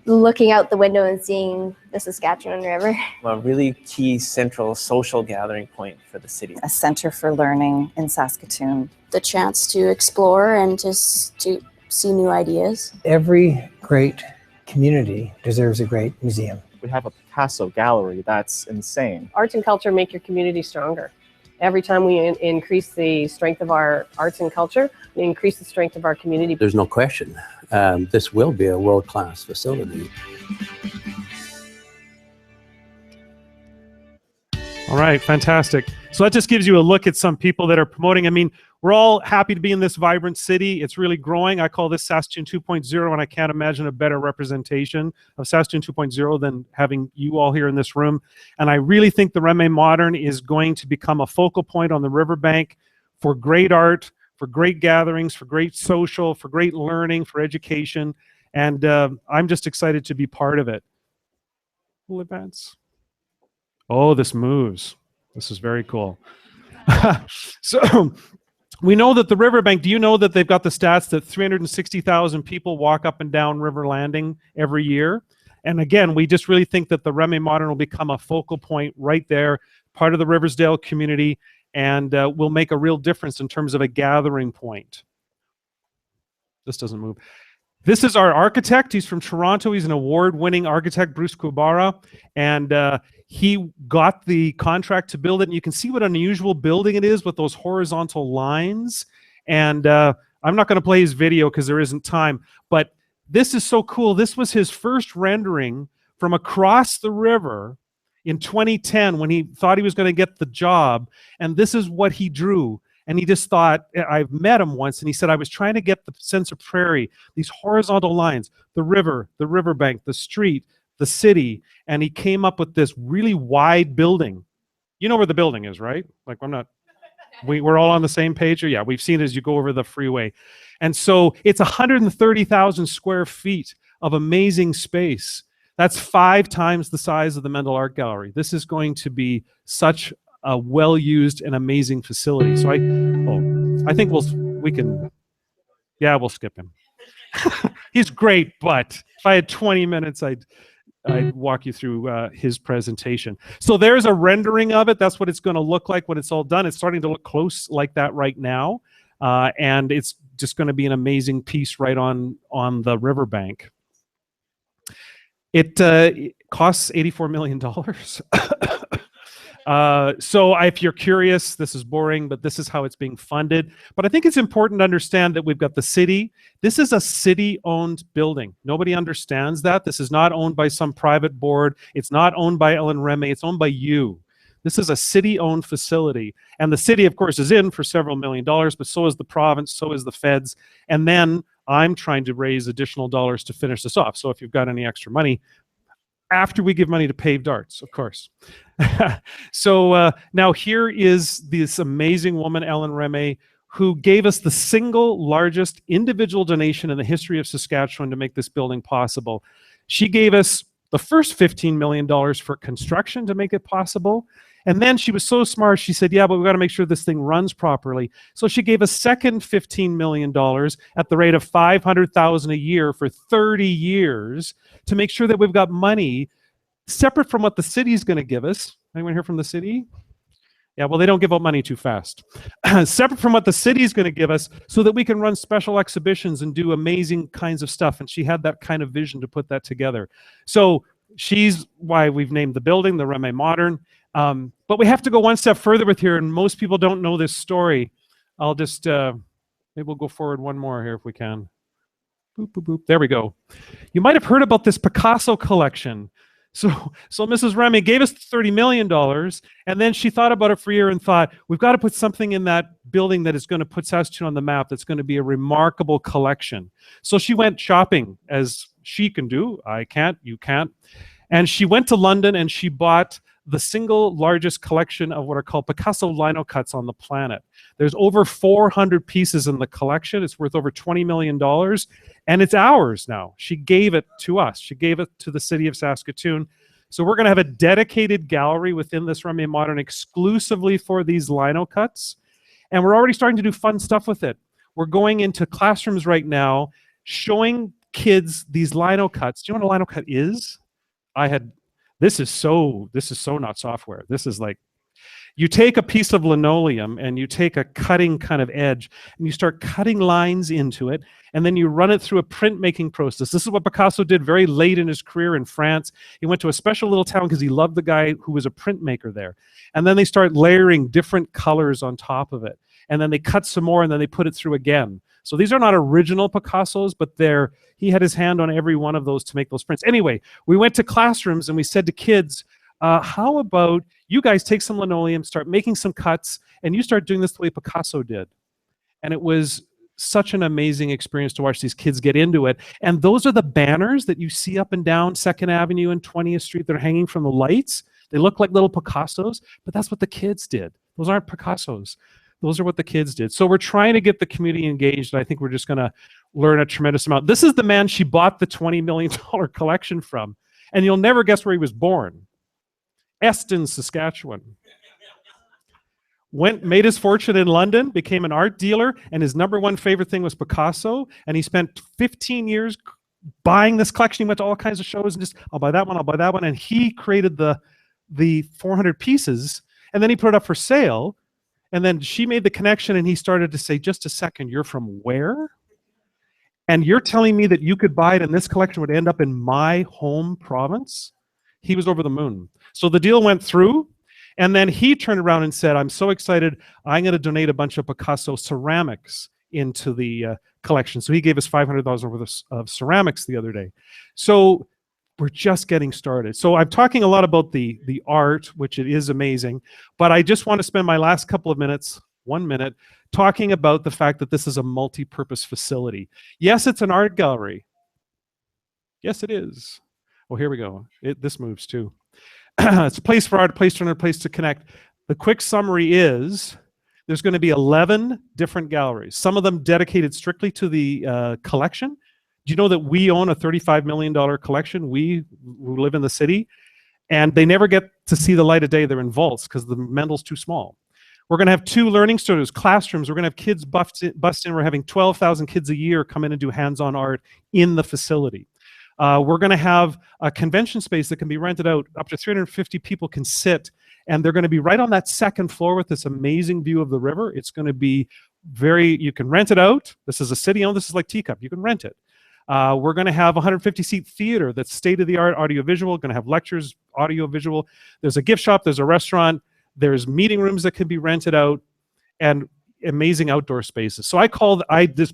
looking out the window and seeing the Saskatchewan River. A really key central social gathering point for the city. A center for learning in Saskatoon. The chance to explore and just to see new ideas. Every great community deserves a great museum. We have a Picasso gallery. That's insane. Arts and culture make your community stronger. Every time we increase the strength of our arts and culture, we increase the strength of our community. There's no question. This will be a world-class facility. All right, fantastic. So that just gives you a look at some people that are promoting. I mean, we're all happy to be in this vibrant city. It's really growing. I call this Saskatoon 2.0, and I can't imagine a better representation of Saskatoon 2.0 than having you all here in this room. And I really think the Remy Modern is going to become a focal point on the riverbank for great art, for great gatherings, for great social, for great learning, for education. And I'm just excited to be part of it. We'll advance. Oh, this moves. This is very cool. So we know that the riverbank, do you know that they've got the stats that 360,000 people walk up and down River Landing every year? And again, we just really think that the Remy Modern will become a focal point right there, part of the Riversdale community, and will make a real difference in terms of a gathering point. This doesn't move. This is our architect. He's from Toronto. He's an award-winning architect, Bruce Kubara, and he got the contract to build it. And you can see what an unusual building it is with those horizontal lines. And I'm not going to play his video because there isn't time, but this is so cool. This was his first rendering from across the river in 2010 when he thought he was going to get the job. And this is what he drew. And he just thought, I've met him once, and he said, I was trying to get the sense of prairie, these horizontal lines, the river, the riverbank, the street, the city, and he came up with this really wide building. You know where the building is, right? Like, we're all on the same page? Or yeah, we've seen it as you go over the freeway. And so it's 130,000 square feet of amazing space. That's 5 times the size of the Mendel Art Gallery. This is going to be such a well-used and amazing facility. So I think we can, yeah, we'll skip him. He's great, but if I had 20 minutes, I'd walk you through his presentation. So there's a rendering of it. That's what it's going to look like when it's all done. It's starting to look close like that right now. And it's just going to be an amazing piece right on the riverbank. It costs $84 million. So if you're curious, this is boring, but this is how it's being funded. But I think it's important to understand that we've got the city. This is a city-owned building. Nobody understands that. This is not owned by some private board. It's not owned by Ellen Remy. It's owned by you. This is a city-owned facility. And the city, of course, is in for several $1 million, but so is the province, so is the feds. And then I'm trying to raise additional dollars to finish this off. So if you've got any extra money, after we give money to Paved Arts, of course. So now here is this amazing woman, Ellen Remy, who gave us the single largest individual donation in the history of Saskatchewan to make this building possible. She gave us the first $15 million for construction to make it possible. And then she was so smart, she said, yeah, but we've got to make sure this thing runs properly. So she gave a second $15 million at the rate of $500,000 a year for 30 years to make sure that we've got money separate from what the city's going to give us. Anyone here from the city? Yeah, well, they don't give out money too fast. Separate from what the city's going to give us so that we can run special exhibitions and do amazing kinds of stuff. And she had that kind of vision to put that together. So she's why we've named the building the Remy Modern. But we have to go one step further with here, and most people don't know this story. I'll just, maybe we'll go forward one more here if we can. Boop, boop, boop. There we go. You might have heard about this Picasso collection. So Mrs. Remy gave us $30 million, and then she thought about it for a year and thought, we've got to put something in that building that is going to put Saskatoon on the map that's going to be a remarkable collection. So she went shopping, as she can do. I can't, you can't. And she went to London and she bought the single largest collection of what are called Picasso lino cuts on the planet. There's over 400 pieces in the collection. It's worth over $20 million, and it's ours now. She gave it to us. She gave it to the city of Saskatoon. So we're going to have a dedicated gallery within this Remy Modern exclusively for these lino cuts, and we're already starting to do fun stuff with it. We're going into classrooms right now, showing kids these lino cuts. Do you know what a lino cut is? This is so not software. This is like, you take a piece of linoleum and you take a cutting kind of edge and you start cutting lines into it, and then you run it through a printmaking process. This is what Picasso did very late in his career in France. He went to a special little town because he loved the guy who was a printmaker there. And then they start layering different colors on top of it. And then they cut some more and then they put it through again. So these are not original Picassos, but he had his hand on every one of those to make those prints. Anyway, we went to classrooms and we said to kids, how about you guys take some linoleum, start making some cuts, and you start doing this the way Picasso did. And it was such an amazing experience to watch these kids get into it. And those are the banners that you see up and down 2nd Avenue and 20th Street that are hanging from the lights. They look like little Picassos, but that's what the kids did. Those aren't Picassos. Those are what the kids did. So we're trying to get the community engaged, and I think we're just going to learn a tremendous amount. This is the man she bought the $20 million collection from, and you'll never guess where he was born. Eston, Saskatchewan. Made his fortune in London, became an art dealer, and his #1 favorite thing was Picasso. And he spent 15 years buying this collection. He went to all kinds of shows and just, I'll buy that one, I'll buy that one. And he created the 400 pieces, and then he put it up for sale. And then she made the connection, and he started to say, just a second, you're from where? And you're telling me that you could buy it and this collection would end up in my home province? He was over the moon. So the deal went through. And then he turned around and said, I'm so excited, I'm going to donate a bunch of Picasso ceramics into the collection. So he gave us $500,000 worth of ceramics the other day. So we're just getting started. So I'm talking a lot about the art, which it is amazing, but I just want to spend my last couple of minutes, 1 minute, talking about the fact that this is a multi-purpose facility. Yes, it's an art gallery. Yes, it is. Oh, here we go. This moves too. It's a place for art, a place to learn, a place to connect. The quick summary is there's going to be 11 different galleries, some of them dedicated strictly to the collection. Do you know that we own a $35 million collection? We who live in the city, and they never get to see the light of day. They're in vaults because the Mendel's too small. We're going to have 2 learning studios, classrooms. We're going to have kids bust in. We're having 12,000 kids a year come in and do hands-on art in the facility. We're going to have a convention space that can be rented out. Up to 350 people can sit, and they're going to be right on that 2nd floor with this amazing view of the river. It's going to be you can rent it out. This is a city-owned, this is like Teacup. You can rent it. We're going to have a 150-seat theater that's state-of-the-art audiovisual, going to have lectures, audiovisual. There's a gift shop, there's a restaurant, there's meeting rooms that can be rented out, and amazing outdoor spaces. So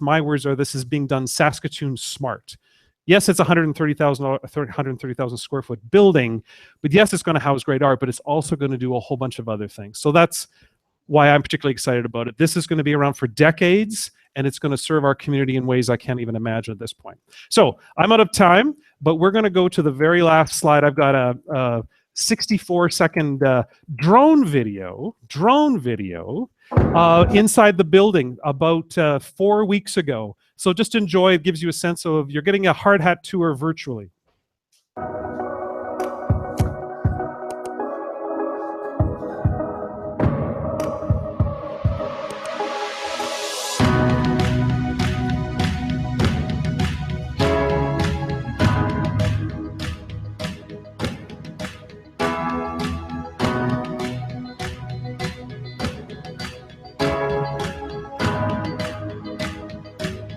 my words are, this is being done Saskatoon smart. Yes, it's a 130,000 square foot building, but yes, it's going to house great art, but it's also going to do a whole bunch of other things. So that's why I'm particularly excited about it. This is going to be around for decades, and it's going to serve our community in ways I can't even imagine at this point. So I'm out of time, but we're going to go to the very last slide. I've got a 64-second drone video inside the building about 4 weeks ago. So just enjoy. It gives you a sense of you're getting a hard hat tour virtually.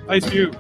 Nice view.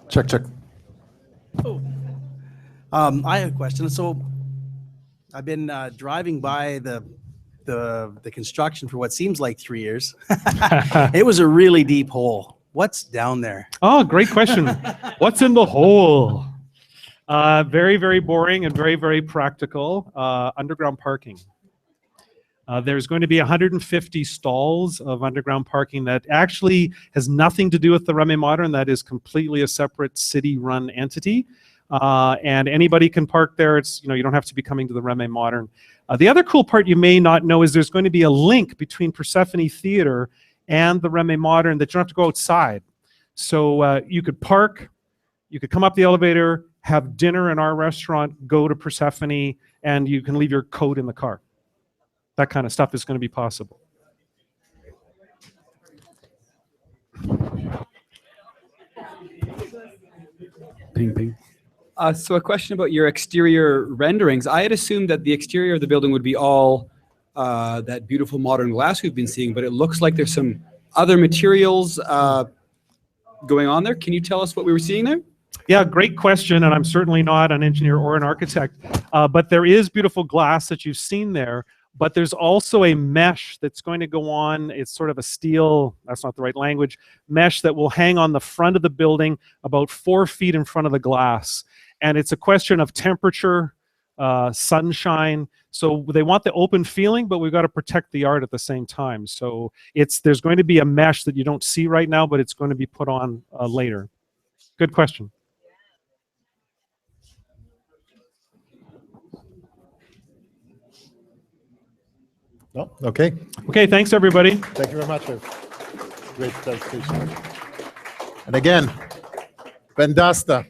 Check. I have a question. So I've been driving by the construction for what seems like 3 years. It was a really deep hole. What's down there? Oh, great question. What's in the hole? Very, very boring and very, very practical. Underground parking. There's going to be 150 stalls of underground parking that actually has nothing to do with the Reme Modern. That is completely a separate city-run entity. And anybody can park there. It's, you don't have to be coming to the Reme Modern. The other cool part you may not know is there's going to be a link between Persephone Theater and the Reme Modern that you don't have to go outside. So you could park, you could come up the elevator, have dinner in our restaurant, go to Persephone, and you can leave your coat in the car. That kind of stuff is going to be possible. Ping, ping. So a question about your exterior renderings. I had assumed that the exterior of the building would be all that beautiful modern glass we've been seeing, but it looks like there's some other materials going on there. Can you tell us what we were seeing there? Yeah, great question, and I'm certainly not an engineer or an architect, but there is beautiful glass that you've seen there, but there's also a mesh that's going to go on. It's sort of a steel, that's not the right language, mesh that will hang on the front of the building about 4 feet in front of the glass. And it's a question of temperature, sunshine. So they want the open feeling, but we've got to protect the art at the same time. So there's going to be a mesh that you don't see right now, but it's going to be put on later. Good question. No? Okay. Okay, thanks everybody. Thank you very much. Great presentation. And again, Vendasta.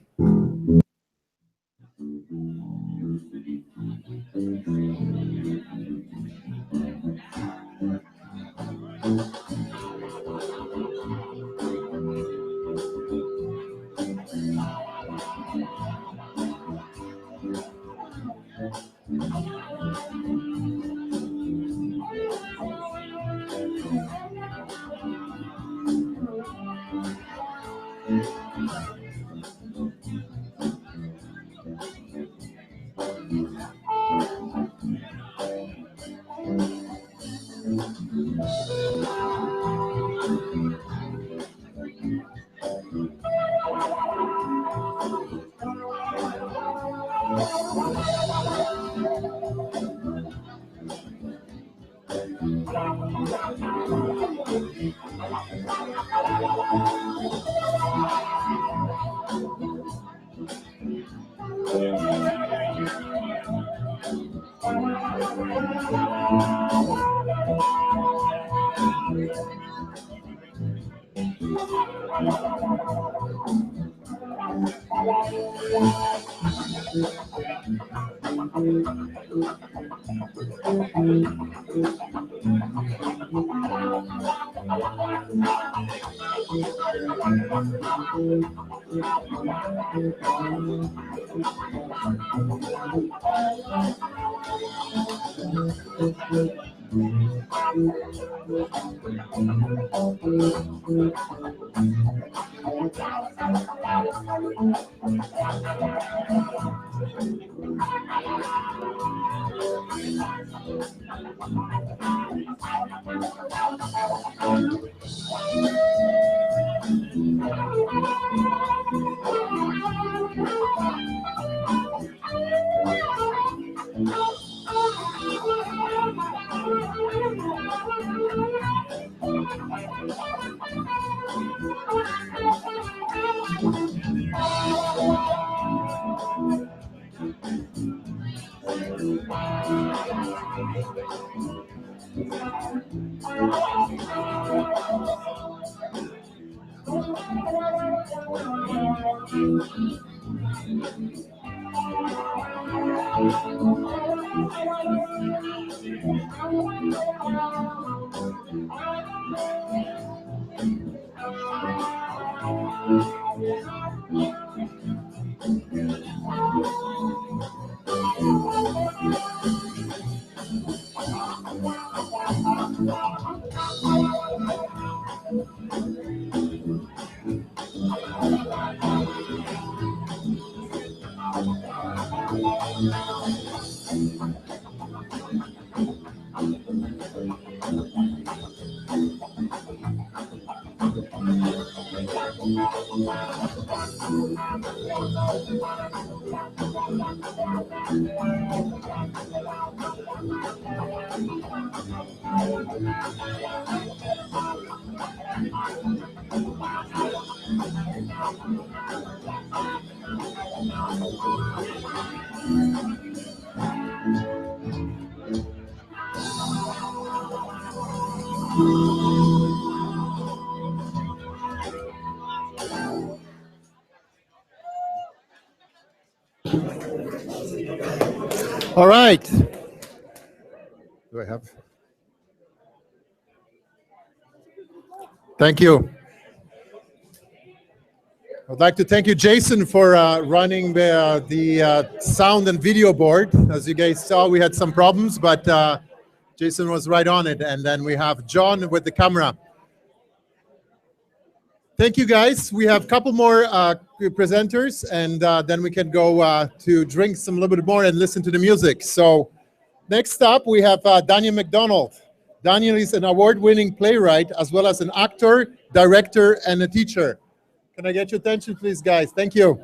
All right. Do I have? Thank you. I'd like to thank you, Jason, for running the sound and video board. As you guys saw, we had some problems, but Jason was right on it. And then we have John with the camera. Thank you, guys. We have a couple more presenters, and then we can go to drink some little bit more and listen to the music. So next up, we have Daniel McDonald. Daniel is an award-winning playwright, as well as an actor, director, and a teacher. Can I get your attention, please, guys? Thank you.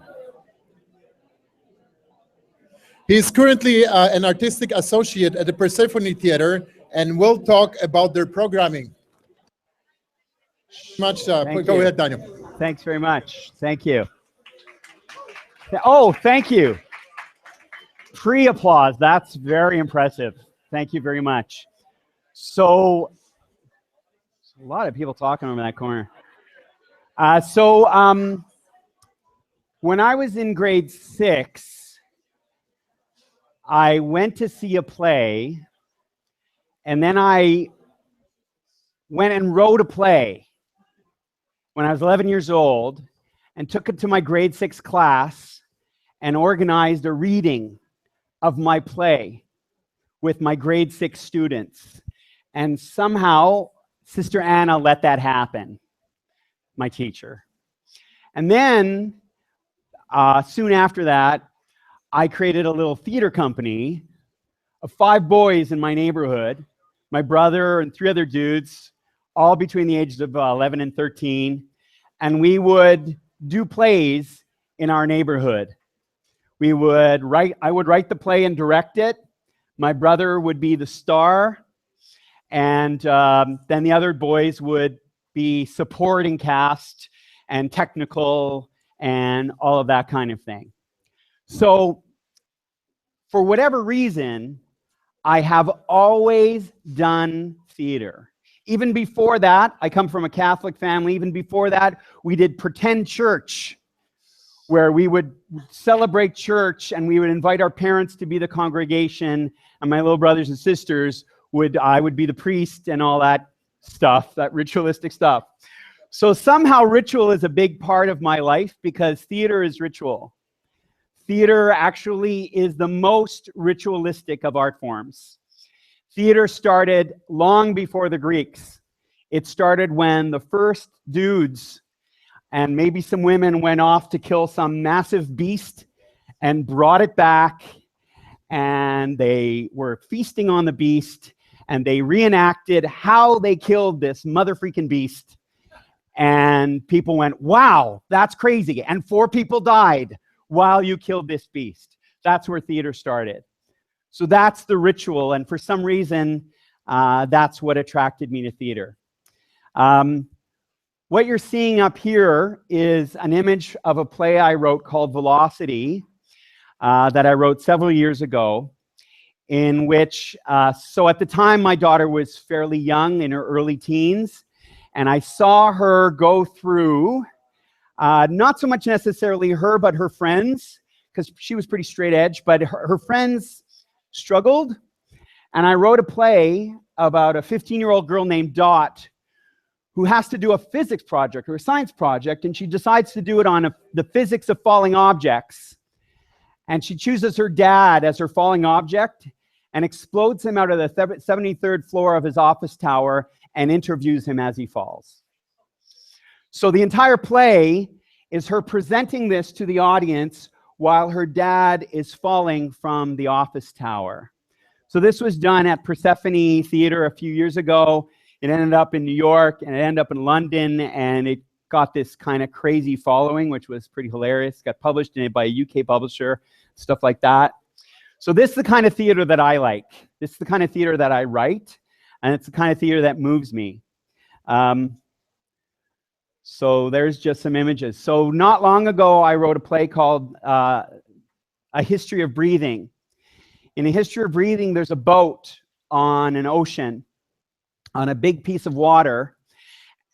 He is currently an artistic associate at the Persephone Theater and will talk about their programming. Go ahead, Daniel. Thanks very much. Thank you. Oh, thank you. Pre-applause. That's very impressive. Thank you very much. So, a lot of people talking over that corner. When I was in grade 6, I went to see a play, and then I went and wrote a play when I was 11 years old and took it to my grade 6 class and organized a reading of my play with my grade 6 students. And somehow, Sister Anna let that happen, my teacher. And then, soon after that, I created a little theater company of 5 boys in my neighborhood, my brother and 3 other dudes, all between the ages of 11 and 13. And we would do plays in our neighborhood. I would write the play and direct it. My brother would be the star. And then the other boys would be supporting cast and technical and all of that kind of thing. So for whatever reason, I have always done theater. Even before that, I come from a Catholic family. Even before that, we did pretend church, where we would celebrate church and we would invite our parents to be the congregation, and my little brothers and sisters I would be the priest and all that stuff, that ritualistic stuff. So somehow ritual is a big part of my life because theater is ritual. Theater actually is the most ritualistic of art forms. Theater started long before the Greeks. It started when the first dudes and maybe some women went off to kill some massive beast and brought it back, and they were feasting on the beast, and they reenacted how they killed this mother freaking beast. And people went, wow, that's crazy. And 4 people died while you killed this beast. That's where theater started. So that's the ritual. And for some reason, that's what attracted me to theater. What you're seeing up here is an image of a play I wrote called Velocity that I wrote several years ago, in which, so at the time, my daughter was fairly young, in her early teens, and I saw her go through, not so much necessarily her, but her friends, because she was pretty straight edge, but her friends struggled, and I wrote a play about a 15-year-old girl named Dot who has to do a physics project or a science project, and she decides to do it on the physics of falling objects. And she chooses her dad as her falling object and explodes him out of the 73rd floor of his office tower and interviews him as he falls. So the entire play is her presenting this to the audience while her dad is falling from the office tower. So this was done at Persephone Theater a few years ago. It ended up in New York, and it ended up in London, and it got this kind of crazy following, which was pretty hilarious. Got published by a UK publisher, stuff like that. So this is the kind of theater that I like. This is the kind of theater that I write, and it's the kind of theater that moves me. So there's just some images. So not long ago, I wrote a play called A History of Breathing. In A History of Breathing, there's a boat on an ocean, on a big piece of water,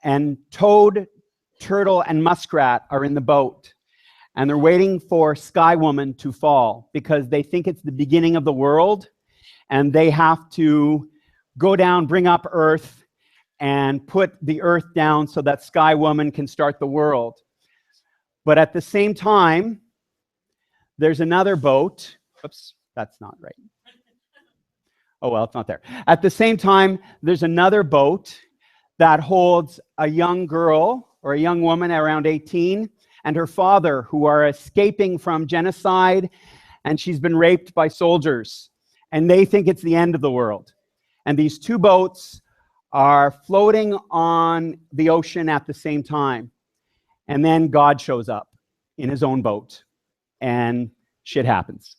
and toad, turtle, and muskrat are in the boat. And they're waiting for Sky Woman to fall because they think it's the beginning of the world, and they have to go down, bring up Earth, and put the Earth down so that Sky Woman can start the world. But at the same time, there's another boat. Oops, that's not right. Oh, well, it's not there. At the same time, there's another boat that holds a young girl or a young woman around 18 and her father who are escaping from genocide, and she's been raped by soldiers, and they think it's the end of the world. And these two boats are floating on the ocean at the same time. And then God shows up in his own boat, and shit happens.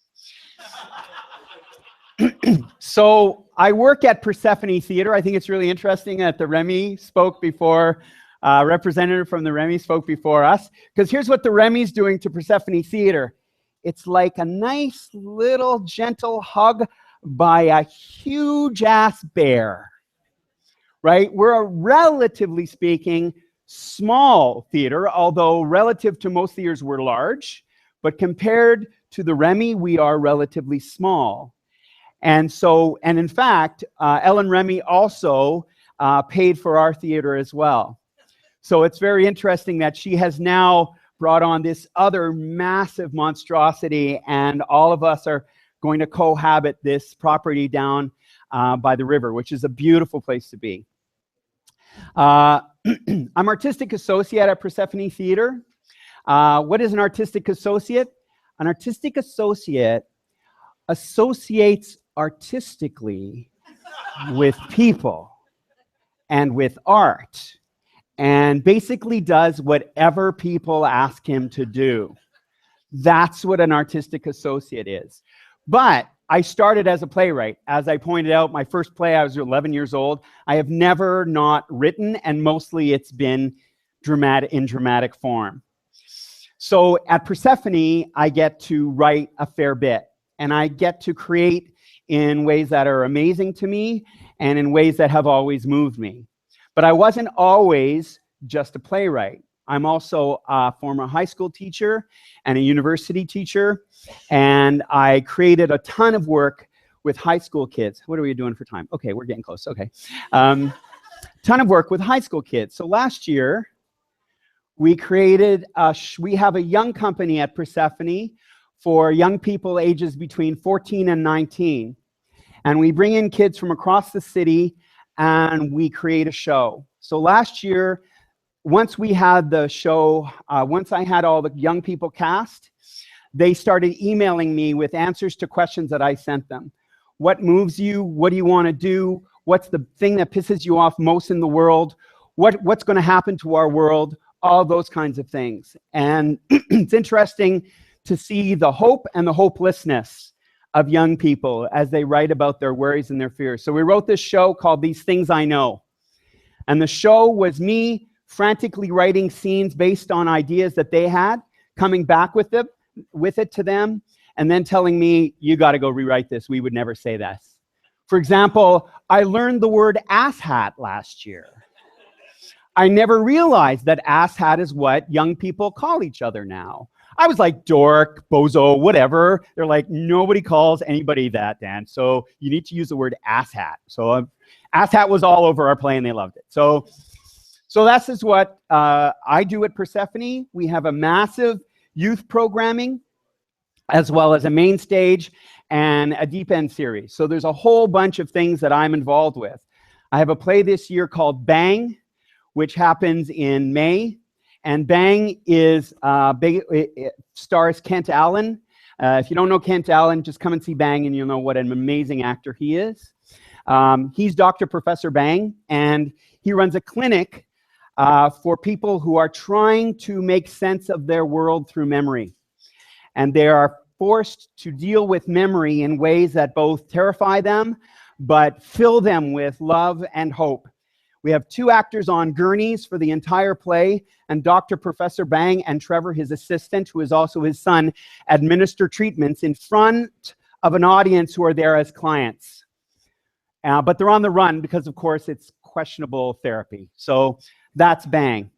So I work at Persephone Theater. I think it's really interesting that the Remy spoke before, representative from the Remy spoke before us, because here's what the Remy's doing to Persephone Theater. It's like a nice little gentle hug by a huge ass bear, right? We're a relatively speaking small theater, although relative to most theaters we're large, but compared to the Remy, we are relatively small. And so, and in fact, Ellen Remy also paid for our theater as well. So it's very interesting that she has now brought on this other massive monstrosity, and all of us are going to cohabit this property down by the river, which is a beautiful place to be. I'm artistic associate at Persephone Theater. What is an artistic associate? An artistic associate associates artistically with people and with art, and basically does whatever people ask him to do. That's what an artistic associate is. But I started as a playwright. As I pointed out, my first play, I was 11 years old. I have never not written, and mostly it's been in dramatic form. So at Persephone, I get to write a fair bit, and I get to create in ways that are amazing to me and in ways that have always moved me. But I wasn't always just a playwright. I'm also a former high school teacher and a university teacher, and I created a ton of work with high school kids. What are we doing for time? Okay, we're getting close. Okay. Ton of work with high school kids. So last year, we created, we have a young company at Persephone for young people ages between 14 and 19. And we bring in kids from across the city and we create a show. So last year, once we had the show, once I had all the young people cast, they started emailing me with answers to questions that I sent them. What moves you? What do you want to do? What's the thing that pisses you off most in the world? What's going to happen to our world? All those kinds of things. And it's interesting to see the hope and the hopelessness of young people as they write about their worries and their fears. So we wrote this show called These Things I Know. And the show was me frantically writing scenes based on ideas that they had, coming back with it to them, and then telling me, you got to go rewrite this. We would never say this. For example, I learned the word asshat last year. I never realized that asshat is what young people call each other now. I was like, dork, bozo, whatever. They're like, nobody calls anybody that, Dan. So you need to use the word asshat. So asshat was all over our play and they loved it. So that's just what I do at Persephone. We have a massive youth programming as well as a main stage and a deep end series. So there's a whole bunch of things that I'm involved with. I have a play this year called Bang, which happens in May. And Bang is it stars Kent Allen. If you don't know Kent Allen, just come and see Bang and you'll know what an amazing actor he is. He's Dr. Professor Bang, and he runs a clinic for people who are trying to make sense of their world through memory. And they are forced to deal with memory in ways that both terrify them, but fill them with love and hope. We have 2 actors on gurneys for the entire play, and Dr. Professor Bang and Trevor, his assistant, who is also his son, administer treatments in front of an audience who are there as clients. But they're on the run because, of course, it's questionable therapy. So that's Bang.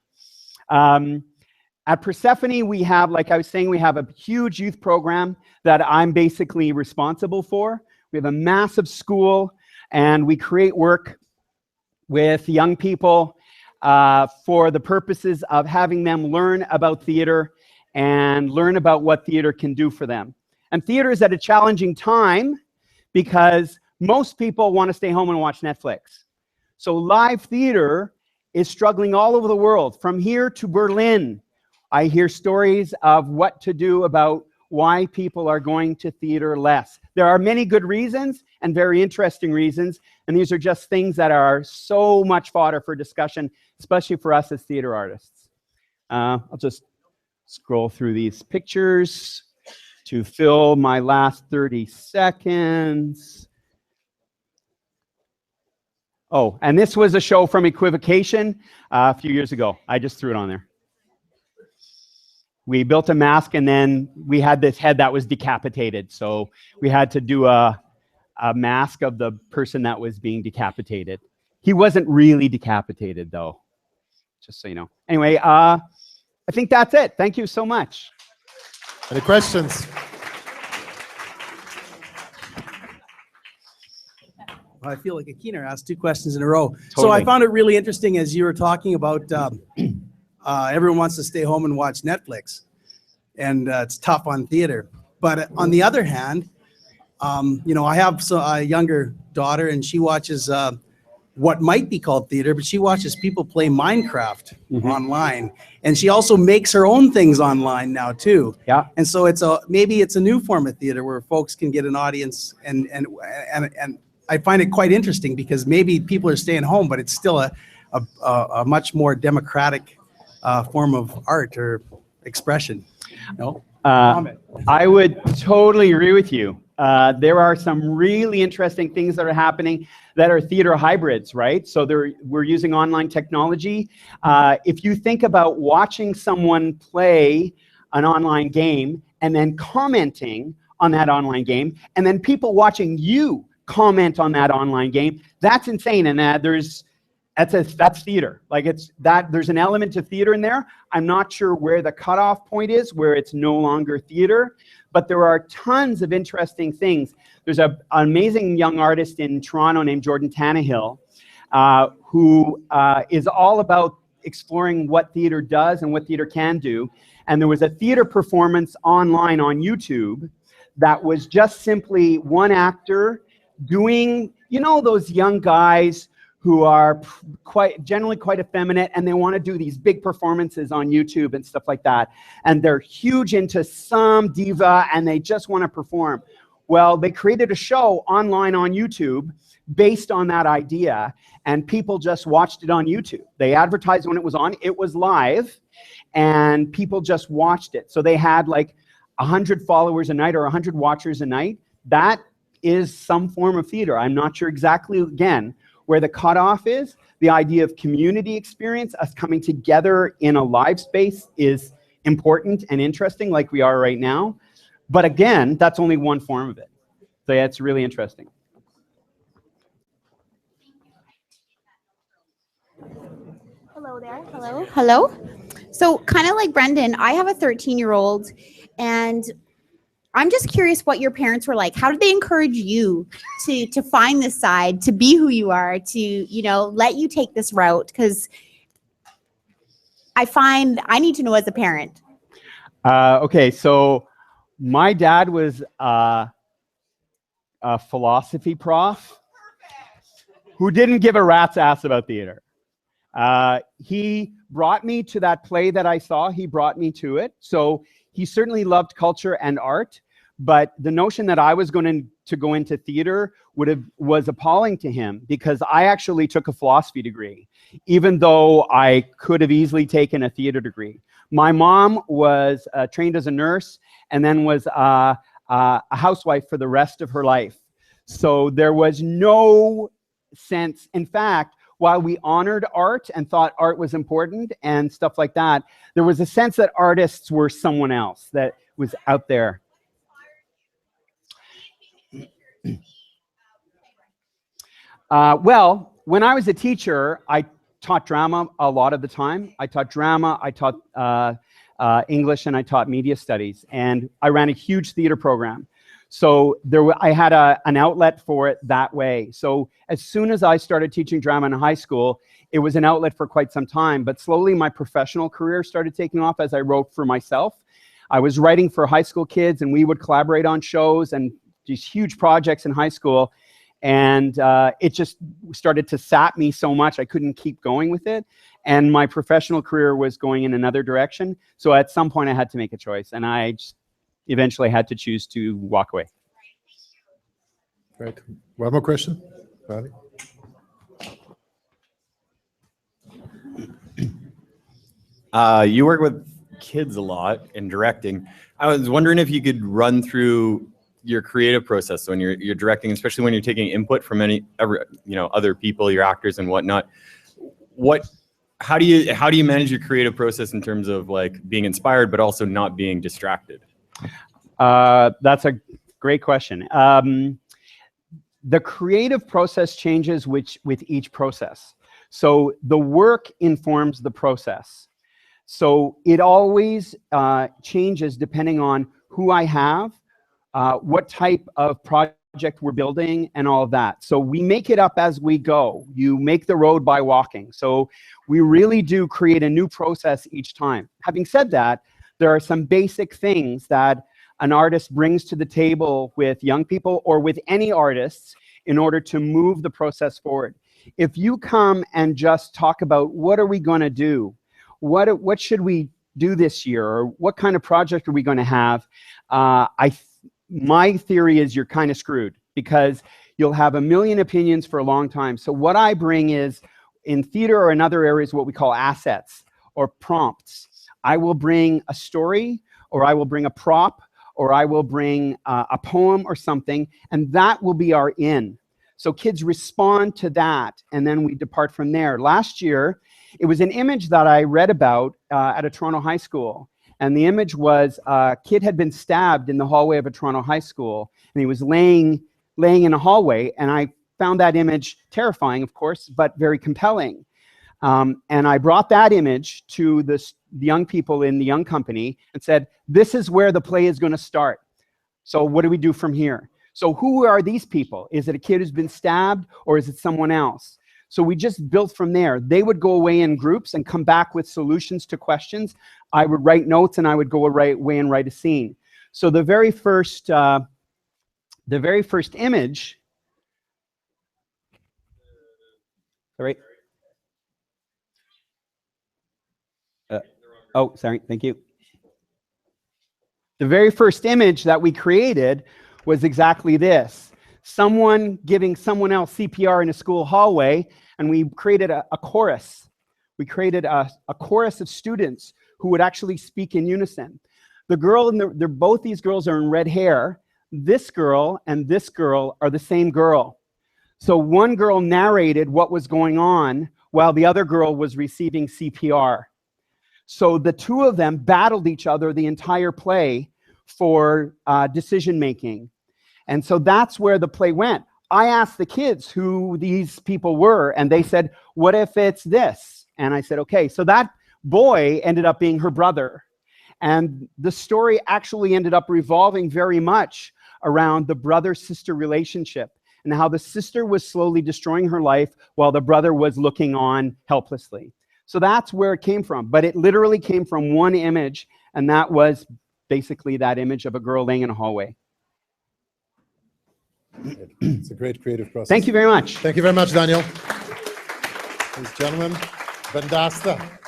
At Persephone, we have, like I was saying, we have a huge youth program that I'm basically responsible for. We have a massive school, and we create work with young people for the purposes of having them learn about theater and learn about what theater can do for them. And theater is at a challenging time because most people want to stay home and watch Netflix. So live theater is struggling all over the world. From here to Berlin, I hear stories of what to do about why people are going to theater less. There are many good reasons and very interesting reasons, and these are just things that are so much fodder for discussion, especially for us as theater artists. I'll just scroll through these pictures to fill my last 30 seconds. Oh, and this was a show from Equivocation a few years ago. I just threw it on there. We built a mask, and then we had this head that was decapitated. So we had to do a mask of the person that was being decapitated. He wasn't really decapitated, though, just so you know. Anyway, I think that's it. Thank you so much. Any questions? I feel like a Keener asked 2 questions in a row. So I found it really interesting as you were talking about everyone wants to stay home and watch Netflix, and it's tough on theater. But on the other hand, you know, I have a younger daughter, and she watches what might be called theater, but she watches people play Minecraft online, and she also makes her own things online now too. Yeah. And so maybe it's a new form of theater where folks can get an audience, and I find it quite interesting because maybe people are staying home, but it's still a much more democratic form of art or expression. No? I would totally agree with you. There are some really interesting things that are happening that are theater hybrids, right? So we're using online technology. If you think about watching someone play an online game and then commenting on that online game, and then people watching you comment on that online game, that's insane. And that's theater. Like there's an element of theater in there. I'm not sure where the cutoff point is, where it's no longer theater, but there are tons of interesting things. There's an amazing young artist in Toronto named Jordan Tannehill, who is all about exploring what theater does and what theater can do. And there was a theater performance online on YouTube that was just simply one actor doing, you know, those young guys who are generally quite effeminate, and they want to do these big performances on YouTube and stuff like that. And they're huge into some diva, and they just want to perform. Well, they created a show online on YouTube based on that idea, and people just watched it on YouTube. They advertised when it was on. It was live, and people just watched it. So they had like 100 followers a night or 100 watchers a night. That is some form of theater. I'm not sure exactly, again, where the cutoff is. The idea of community experience, us coming together in a live space, is important and interesting, like we are right now. But again, that's only one form of it. So yeah, it's really interesting. Hello there. Hello. Hello. So kind of like Brendan, I have a 13-year-old, and I'm just curious what your parents were like. How did they encourage you to find this side, to be who you are, to, you know, let you take this route? Because I find I need to know as a parent. Okay, so my dad was a philosophy prof who didn't give a rat's ass about theater. He brought me to that play that I saw. He brought me to it. So he certainly loved culture and art, but the notion that I was going to go into theater was appalling to him, because I actually took a philosophy degree, even though I could have easily taken a theater degree. My mom was trained as a nurse and then was a housewife for the rest of her life. So there was no sense. In fact, while we honored art and thought art was important and stuff like that, there was a sense that artists were someone else, that was out there. Well, when I was a teacher, I taught drama a lot of the time. I taught drama, I taught English, and I taught media studies. And I ran a huge theater program. So I had an outlet for it that way. So as soon as I started teaching drama in high school, it was an outlet for quite some time, but slowly my professional career started taking off as I wrote for myself. I was writing for high school kids, and we would collaborate on shows and these huge projects in high school. And it just started to sap me so much, I couldn't keep going with it. And my professional career was going in another direction. So at some point I had to make a choice, and I just eventually had to choose to walk away. Great. One more question. Ravi? You work with kids a lot in directing. I was wondering if you could run through your creative process when you're directing, especially when you're taking input from other people, your actors and whatnot. How do you manage your creative process in terms of like being inspired but also not being distracted? That's a great question. The creative process changes with each process. So the work informs the process. So it always changes depending on who I have, what type of project we're building, and all of that. So we make it up as we go. You make the road by walking. So we really do create a new process each time. Having said that, there are some basic things that an artist brings to the table with young people or with any artists in order to move the process forward. If you come and just talk about what are we going to do, what should we do this year, or what kind of project are we going to have, my theory is you're kind of screwed, because you'll have a million opinions for a long time. So what I bring is, in theater or in other areas, what we call assets or prompts. I will bring a story, or I will bring a prop, or I will bring a poem or something, and that will be our in. So kids respond to that, and then we depart from there. Last year, it was an image that I read about at a Toronto high school. And the image was a kid had been stabbed in the hallway of a Toronto high school, and he was laying in a hallway. And I found that image terrifying, of course, but very compelling. And I brought that image to the young people in the young company and said, this is where the play is going to start. So what do we do from here? So who are these people? Is it a kid who's been stabbed, or is it someone else? So we just built from there. They would go away in groups and come back with solutions to questions. I would write notes, and I would go away and write a scene. So the very first image, sorry. Oh, sorry, thank you. The very first image that we created was exactly this. Someone giving someone else CPR in a school hallway, and we created a chorus. We created a chorus of students who would actually speak in unison. The girl and both these girls are in red hair. This girl and this girl are the same girl. So one girl narrated what was going on while the other girl was receiving CPR. So the two of them battled each other the entire play for decision making. And so that's where the play went. I asked the kids who these people were, and they said, what if it's this? And I said, okay. So that boy ended up being her brother. And the story actually ended up revolving very much around the brother-sister relationship and how the sister was slowly destroying her life while the brother was looking on helplessly. So that's where it came from. But it literally came from one image, and that was basically that image of a girl laying in a hallway. It's a great creative process. Thank you very much. Thank you very much, Daniel. Ladies and gentlemen, Vendasta.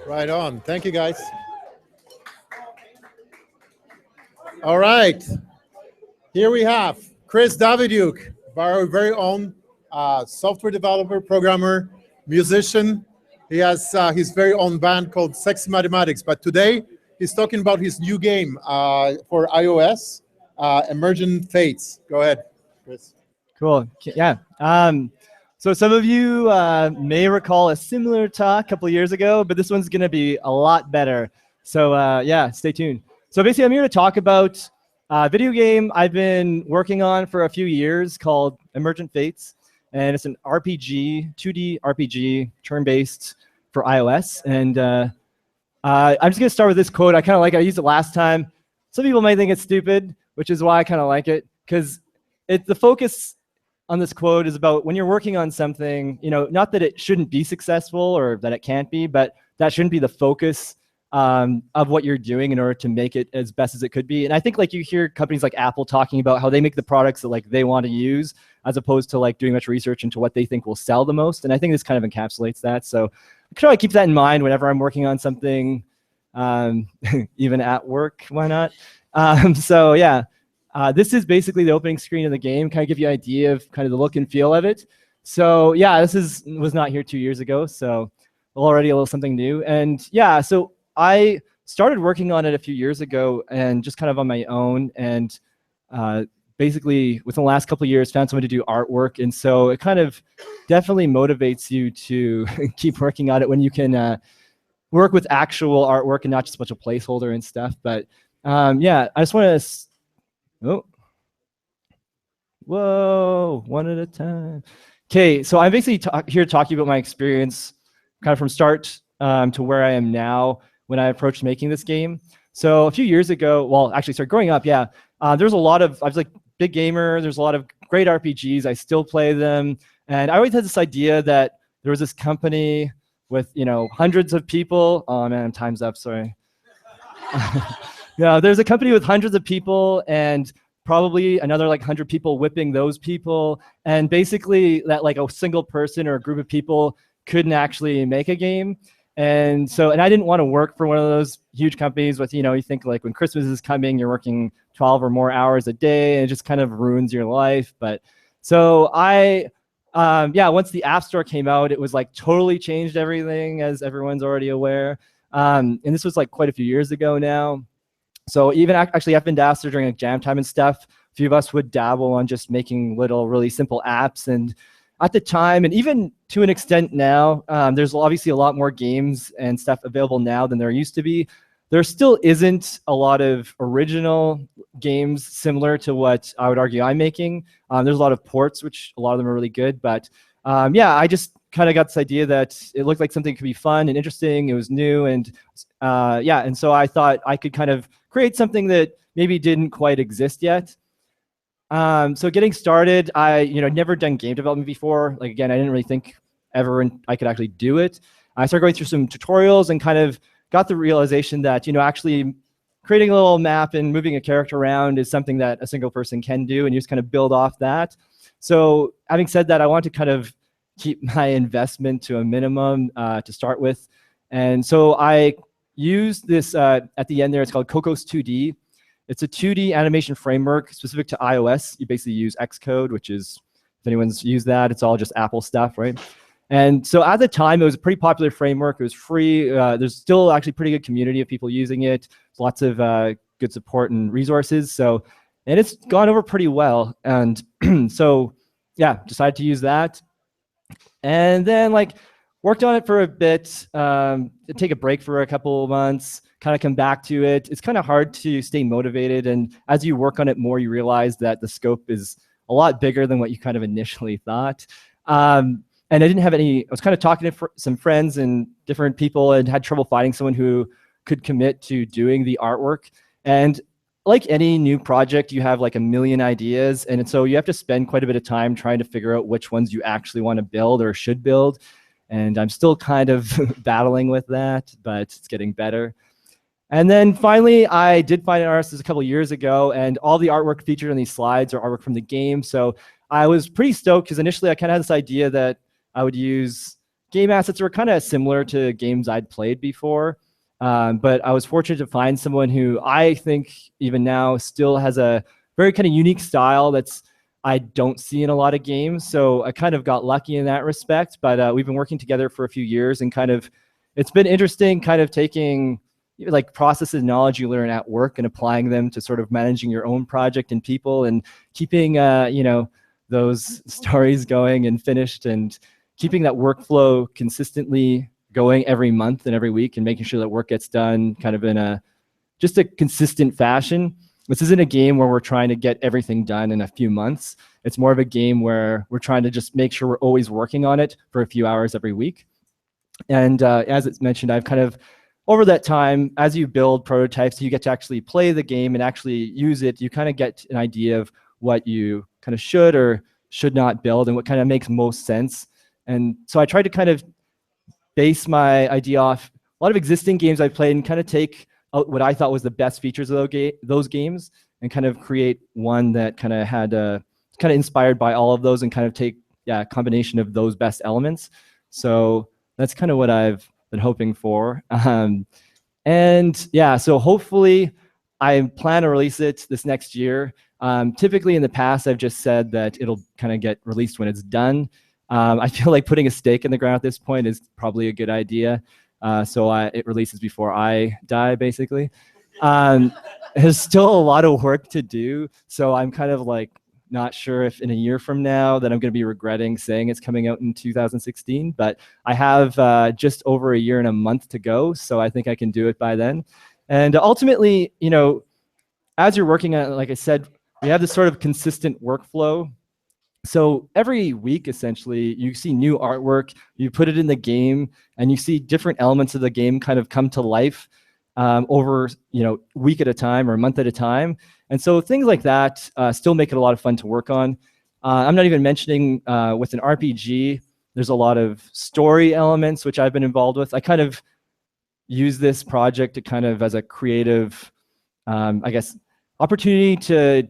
Right on. Thank you, guys. All right. Here we have Chris Davidiuk, our very own software developer, programmer, musician. He has his very own band called Sexy Mathematics. But today, he's talking about his new game for iOS, Emergent Fates. Go ahead, Chris. Cool. Yeah. So some of you may recall a similar talk a couple of years ago, but this one's going to be a lot better. So yeah, stay tuned. So basically, I'm here to talk about a video game I've been working on for a few years called Emergent Fates. And it's an RPG, 2D RPG, turn-based for iOS. And I'm just going to start with this quote. I kind of like it. I used it last time. Some people might think it's stupid, which is why I kind of like it, because the focus on this quote is about when you're working on something, you know, not that it shouldn't be successful or that it can't be, but that shouldn't be the focus of what you're doing in order to make it as best as it could be. And I think like you hear companies like Apple talking about how they make the products that like they want to use, as opposed to like doing much research into what they think will sell the most. And I think this kind of encapsulates that. So I try to keep that in mind whenever I'm working on something, even at work, why not? So yeah. This is basically the opening screen of the game, kind of give you an idea of kind of the look and feel of it. So yeah, this was not here 2 years ago, so already a little something new. And yeah, so I started working on it a few years ago and just kind of on my own, and basically within the last couple of years found someone to do artwork. And so it kind of definitely motivates you to keep working on it when you can work with actual artwork and not just a bunch of placeholder and stuff. But yeah, I just want to whoa, one at a time. Okay, so I'm basically here to talk to you about my experience kind of from start to where I am now when I approached making this game. So a few years ago, well, actually, sorry, growing up, yeah, there's a lot of, I was like big gamer, there's a lot of great RPGs, I still play them. And I always had this idea that there was this company with, you know, hundreds of people. Oh man, time's up, sorry. Yeah, there's a company with hundreds of people and probably another like 100 people whipping those people. And basically that like a single person or a group of people couldn't actually make a game. And so, and I didn't want to work for one of those huge companies with, you know, you think like when Christmas is coming, you're working 12 or more hours a day and it just kind of ruins your life. But so yeah, once the App Store came out, it was like totally changed everything, as everyone's already aware. And this was like quite a few years ago now. So even actually I've been Daster during like jam time and stuff. A few of us would dabble on just making little really simple apps. And at the time, and even to an extent now, there's obviously a lot more games and stuff available now than there used to be. There still isn't a lot of original games similar to what I would argue I'm making. There's a lot of ports, which a lot of them are really good. But yeah, I just kind of got this idea that it looked like something could be fun and interesting. It was new. And yeah, and so I thought I could kind of create something that maybe didn't quite exist yet. So getting started, I never done game development before. Like again, I didn't really think ever I could actually do it. I started going through some tutorials and kind of got the realization that actually creating a little map and moving a character around is something that a single person can do, and you just kind of build off that. So having said that, I want to kind of keep my investment to a minimum to start with. And so I used this at the end there. It's called Cocos 2D. It's a 2D animation framework specific to iOS. You basically use Xcode, which is, if anyone's used that, it's all just Apple stuff, right? And so at the time, it was a pretty popular framework. It was free. There's still actually pretty good community of people using it. There's lots of good support and resources. And it's gone over pretty well. And so, yeah, decided to use that. And then worked on it for a bit, take a break for a couple of months, kind of come back to it. It's kind of hard to stay motivated. And as you work on it more, you realize that the scope is a lot bigger than what you kind of initially thought. And I didn't have I was kind of talking to some friends and different people and had trouble finding someone who could commit to doing the artwork. And like any new project, you have like a million ideas. And so you have to spend quite a bit of time trying to figure out which ones you actually want to build or should build. And I'm still kind of battling with that, but it's getting better. And then finally, I did find an artist a couple years ago, and all the artwork featured on these slides are artwork from the game. So I was pretty stoked because initially I kind of had this idea that I would use game assets that were kind of similar to games I'd played before. But I was fortunate to find someone who I think even now still has a very kind of unique style that's I don't see in a lot of games. So I kind of got lucky in that respect. But we've been working together for a few years, and kind of it's been interesting kind of taking like processes and knowledge you learn at work and applying them to sort of managing your own project and people and keeping those stories going and finished and keeping that workflow consistently going every month and every week and making sure that work gets done kind of in just a consistent fashion. This isn't a game where we're trying to get everything done in a few months. It's more of a game where we're trying to just make sure we're always working on it for a few hours every week. And as it's mentioned, I've kind of, over that time, as you build prototypes, you get to actually play the game and actually use it. You kind of get an idea of what you kind of should or should not build and what kind of makes most sense. And so I tried to kind of base my idea off a lot of existing games I played and kind of take out what I thought was the best features of those games and kind of create one that kind of had kind of inspired by all of those and kind of take a combination of those best elements. So that's kind of what I've been hoping for. And yeah, so hopefully I plan to release it this next year. Typically in the past, I've just said that it'll kind of get released when it's done. I feel like putting a stake in the ground at this point is probably a good idea. So it releases before I die, basically. There's still a lot of work to do. So I'm kind of like not sure if in a year from now that I'm going to be regretting saying it's coming out in 2016. But I have just over a year and a month to go. So I think I can do it by then. And ultimately, as you're working on it, like I said, we have this sort of consistent workflow. So every week, essentially, you see new artwork, you put it in the game, and you see different elements of the game kind of come to life over, week at a time or a month at a time. And so things like that still make it a lot of fun to work on. I'm not even mentioning with an RPG, there's a lot of story elements, which I've been involved with. I kind of use this project to kind of as a creative, opportunity to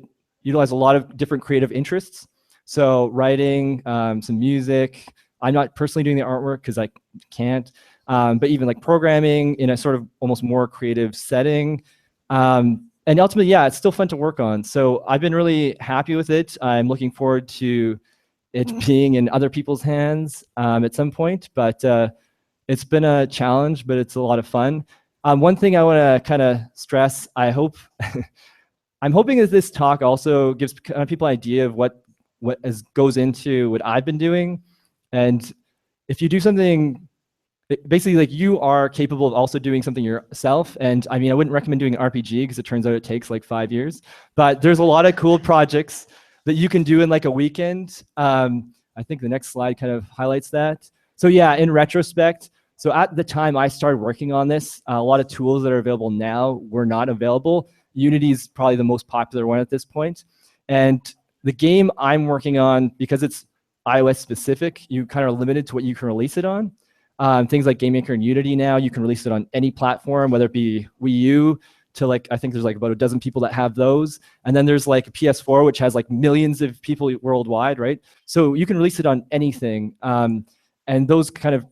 utilize a lot of different creative interests. So writing, some music. I'm not personally doing the artwork because I can't, but even like programming in a sort of almost more creative setting. And ultimately, yeah, it's still fun to work on. So I've been really happy with it. I'm looking forward to it being in other people's hands at some point, but it's been a challenge, but it's a lot of fun. One thing I want to kind of stress, I'm hoping that this talk also gives people an idea of what goes into what I've been doing. And if you do something, basically like you are capable of also doing something yourself. And I mean, I wouldn't recommend doing an RPG because it turns out it takes like 5 years, but there's a lot of cool projects that you can do in like a weekend. I think the next slide kind of highlights that. So yeah, in retrospect, so at the time I started working on this, a lot of tools that are available now were not available. Unity is probably the most popular one at this point. And the game I'm working on, because it's iOS specific, you kind of are limited to what you can release it on. Things like GameMaker and Unity now, you can release it on any platform, whether it be Wii U to like, I think there's like about a dozen people that have those. And then there's like a PS4, which has like millions of people worldwide, right? So you can release it on anything. And those kind of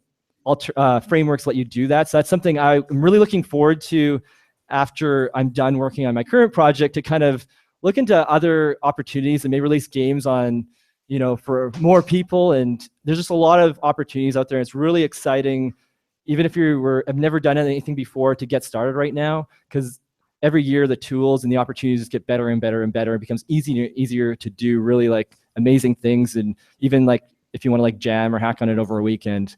frameworks let you do that. So that's something I'm really looking forward to after I'm done working on my current project, to kind of look into other opportunities and maybe release games on, you know, for more people. And there's just a lot of opportunities out there. It's really exciting, even if you have never done anything before, to get started right now, because every year the tools and the opportunities just get better and better and better. It becomes easier to do really like amazing things. And even like if you want to like jam or hack on it over a weekend.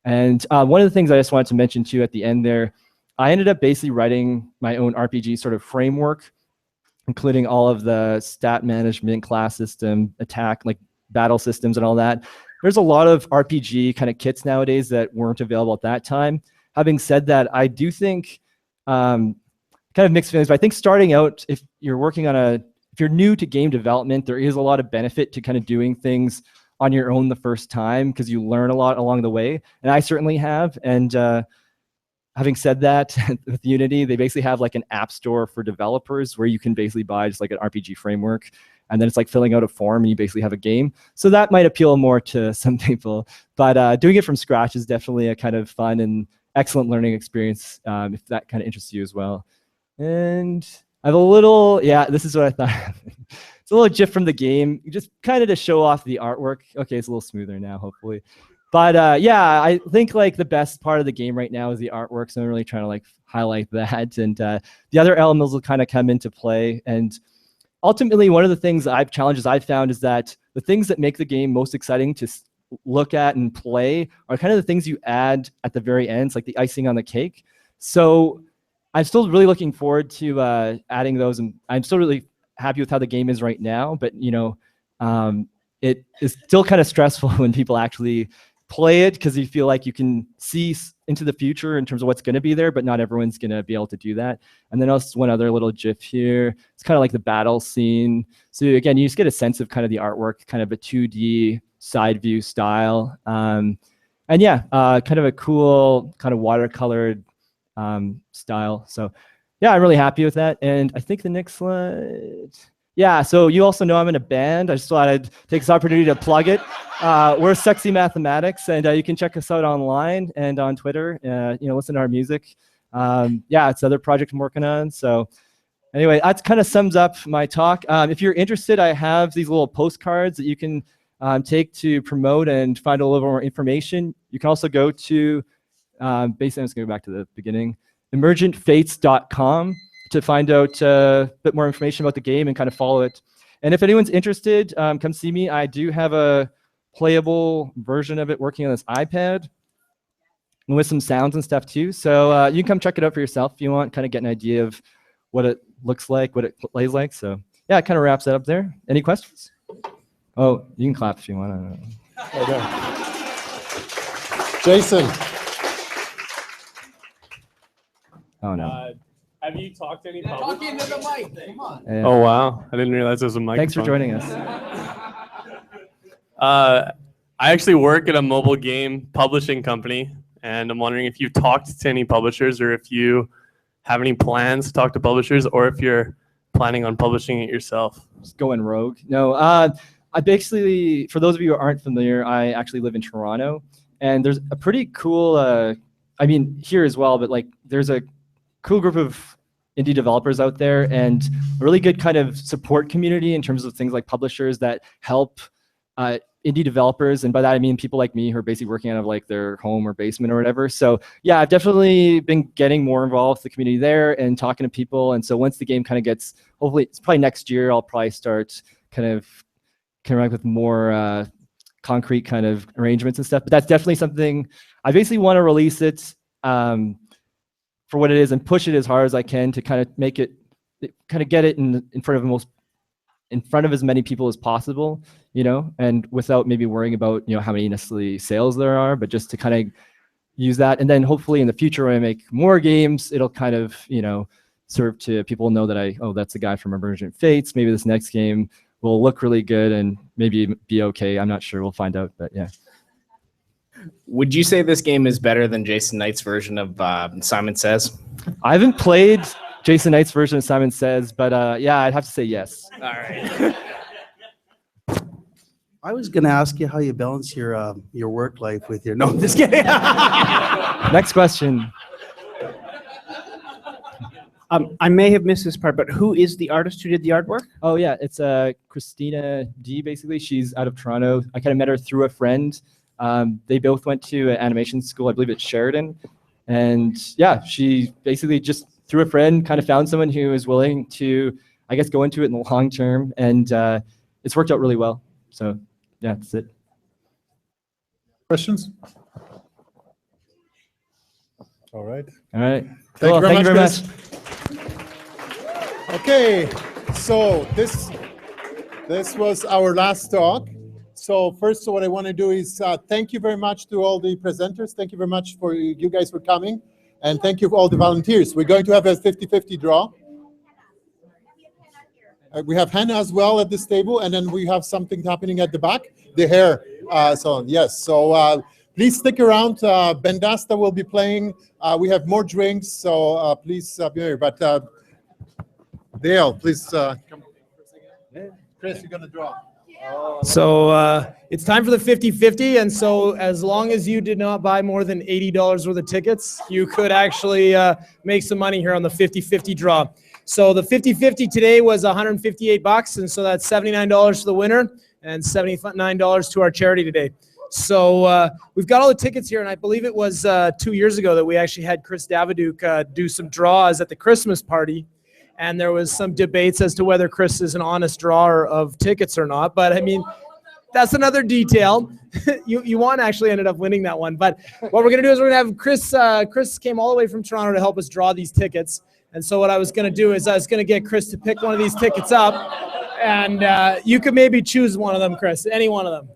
And one of the things I just wanted to mention too at the end there, I ended up basically writing my own RPG sort of framework, including all of the stat management, class system, attack, like battle systems and all that. There's a lot of RPG kind of kits nowadays that weren't available at that time. Having said that, I do think kind of mixed feelings, but I think starting out, if you're new to game development, there is a lot of benefit to kind of doing things on your own the first time, because you learn a lot along the way. And I certainly have. And having said that, with Unity, they basically have like an app store for developers where you can basically buy just like an RPG framework. And then it's like filling out a form and you basically have a game. So that might appeal more to some people. But doing it from scratch is definitely a kind of fun and excellent learning experience, if that kind of interests you as well. And I have a little, this is what I thought. It's a little GIF from the game, just kind of to show off the artwork. Okay, it's a little smoother now, hopefully. But I think like the best part of the game right now is the artwork. So I'm really trying to like highlight that. And the other elements will kind of come into play. And ultimately, one of the challenges I've found is that the things that make the game most exciting to look at and play are kind of the things you add at the very end. It's like the icing on the cake. So I'm still really looking forward to adding those, and I'm still really happy with how the game is right now. But you know, it is still kind of stressful when people actually play it, because you feel like you can see into the future in terms of what's going to be there, but not everyone's going to be able to do that. And then also one other little GIF here. It's kind of like the battle scene. So again, you just get a sense of kind of the artwork, kind of a 2D side view style. And yeah, kind of a cool kind of watercolored style. So yeah, I'm really happy with that. And I think the next slide. Yeah, so you also know I'm in a band. I just thought I'd take this opportunity to plug it. We're Sexy Mathematics, and you can check us out online and on Twitter. Listen to our music. It's another project I'm working on. So anyway, that kind of sums up my talk. If you're interested, I have these little postcards that you can take to promote and find a little more information. You can also go to, basically I'm just going to go back to the beginning, emergentfates.com. to find out a bit more information about the game and kind of follow it. And if anyone's interested, come see me. I do have a playable version of it working on this iPad and with some sounds and stuff too. So you can come check it out for yourself if you want, kind of get an idea of what it looks like, what it plays like. So yeah, it kind of wraps that up there. Any questions? Oh, you can clap if you want. I don't know. Okay. Jason. Oh no. Have you talked to any Talk into the mic. Come on. Yeah. Oh, wow. I didn't realize there was a microphone. Thanks for joining us. I actually work at a mobile game publishing company, and I'm wondering if you've talked to any publishers, or if you have any plans to talk to publishers, or if you're planning on publishing it yourself. Just going rogue. No, I basically, for those of you who aren't familiar, I actually live in Toronto, and there's a pretty cool, I mean, here as well, but like there's a cool group of indie developers out there, and a really good kind of support community in terms of things like publishers that help indie developers. And by that, I mean people like me who are basically working out of like their home or basement or whatever. So yeah, I've definitely been getting more involved with the community there and talking to people. And so once the game kind of gets, hopefully it's probably next year, I'll probably start kind of connect with more concrete kind of arrangements and stuff. But that's definitely something I basically want to release it for what it is and push it as hard as I can to kind of make it, kind of get it in front of as many people as possible, you know, and without maybe worrying about, you know, how many necessarily sales there are, but just to kind of use that. And then hopefully in the future when I make more games, it'll kind of, you know, serve to people know that that's the guy from Emergent Fates. Maybe this next game will look really good and maybe be okay. I'm not sure. We'll find out, but yeah. Would you say this game is better than Jason Knight's version of Simon Says? I haven't played Jason Knight's version of Simon Says, but yeah, I'd have to say yes. All right. I was going to ask you how you balance your work life with your. No, I'm just kidding. Next question. I may have missed this part, but who is the artist who did the artwork? Oh yeah, it's Christina D. Basically, she's out of Toronto. I kind of met her through a friend. They both went to an animation school, I believe it's Sheridan, and yeah, she basically just through a friend kind of found someone who is willing to, I guess, go into it in the long term, and it's worked out really well. So yeah, that's it. Questions? All right. All right. Thank you very much. Chris. Okay, so this was our last talk. So first, what I want to do is thank you very much to all the presenters. Thank you very much for you guys for coming, and thank you for all the volunteers. We're going to have a 50-50 draw. We have Hannah as well at this table, and then we have something happening at the back, the hair salon. Yes, so please stick around. Bendasta will be playing. We have more drinks, so please be here. But Dale, please come. Chris, you're going to draw. So it's time for the 50-50, and so as long as you did not buy more than $80 worth of tickets, you could actually make some money here on the 50-50 draw. So the 50-50 today was $158, and so that's $79 for the winner and $79 to our charity today. So we've got all the tickets here, and I believe it was 2 years ago that we actually had Chris Daviduke do some draws at the Christmas party. And there was some debates as to whether Chris is an honest drawer of tickets or not. But I mean, that's another detail. Yuan actually ended up winning that one. But what we're going to do is we're going to have Chris. Chris came all the way from Toronto to help us draw these tickets. And so what I was going to do is I was going to get Chris to pick one of these tickets up. And you could maybe choose one of them, Chris, any one of them.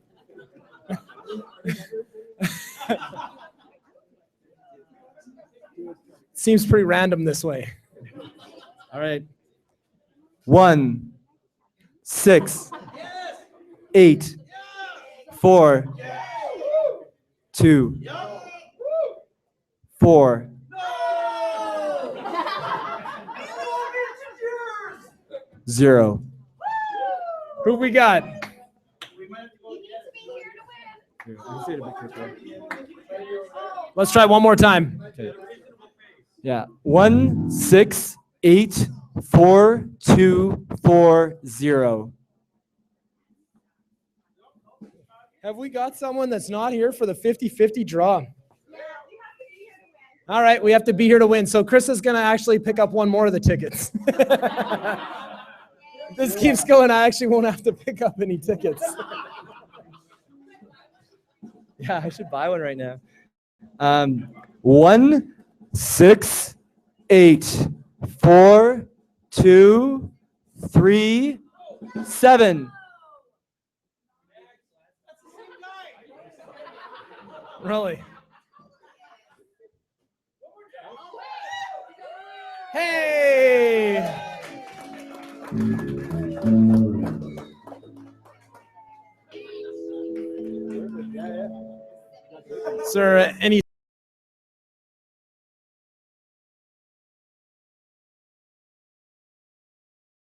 Seems pretty random this way. All right. 1, 6, 8, 4, 2, 4, 0. Who we got? Let's try one more time. Yeah. 1, 6, 8, 4, 2, 4, 0. Have we got someone that's not here for the 50-50 draw? All right, we have to be here to win. So Chris is going to actually pick up one more of the tickets. If this keeps going, I actually won't have to pick up any tickets. Yeah, I should buy one right now. 1, 6, 8, 4, 2, 3, 7. Really? Hey! Sir, any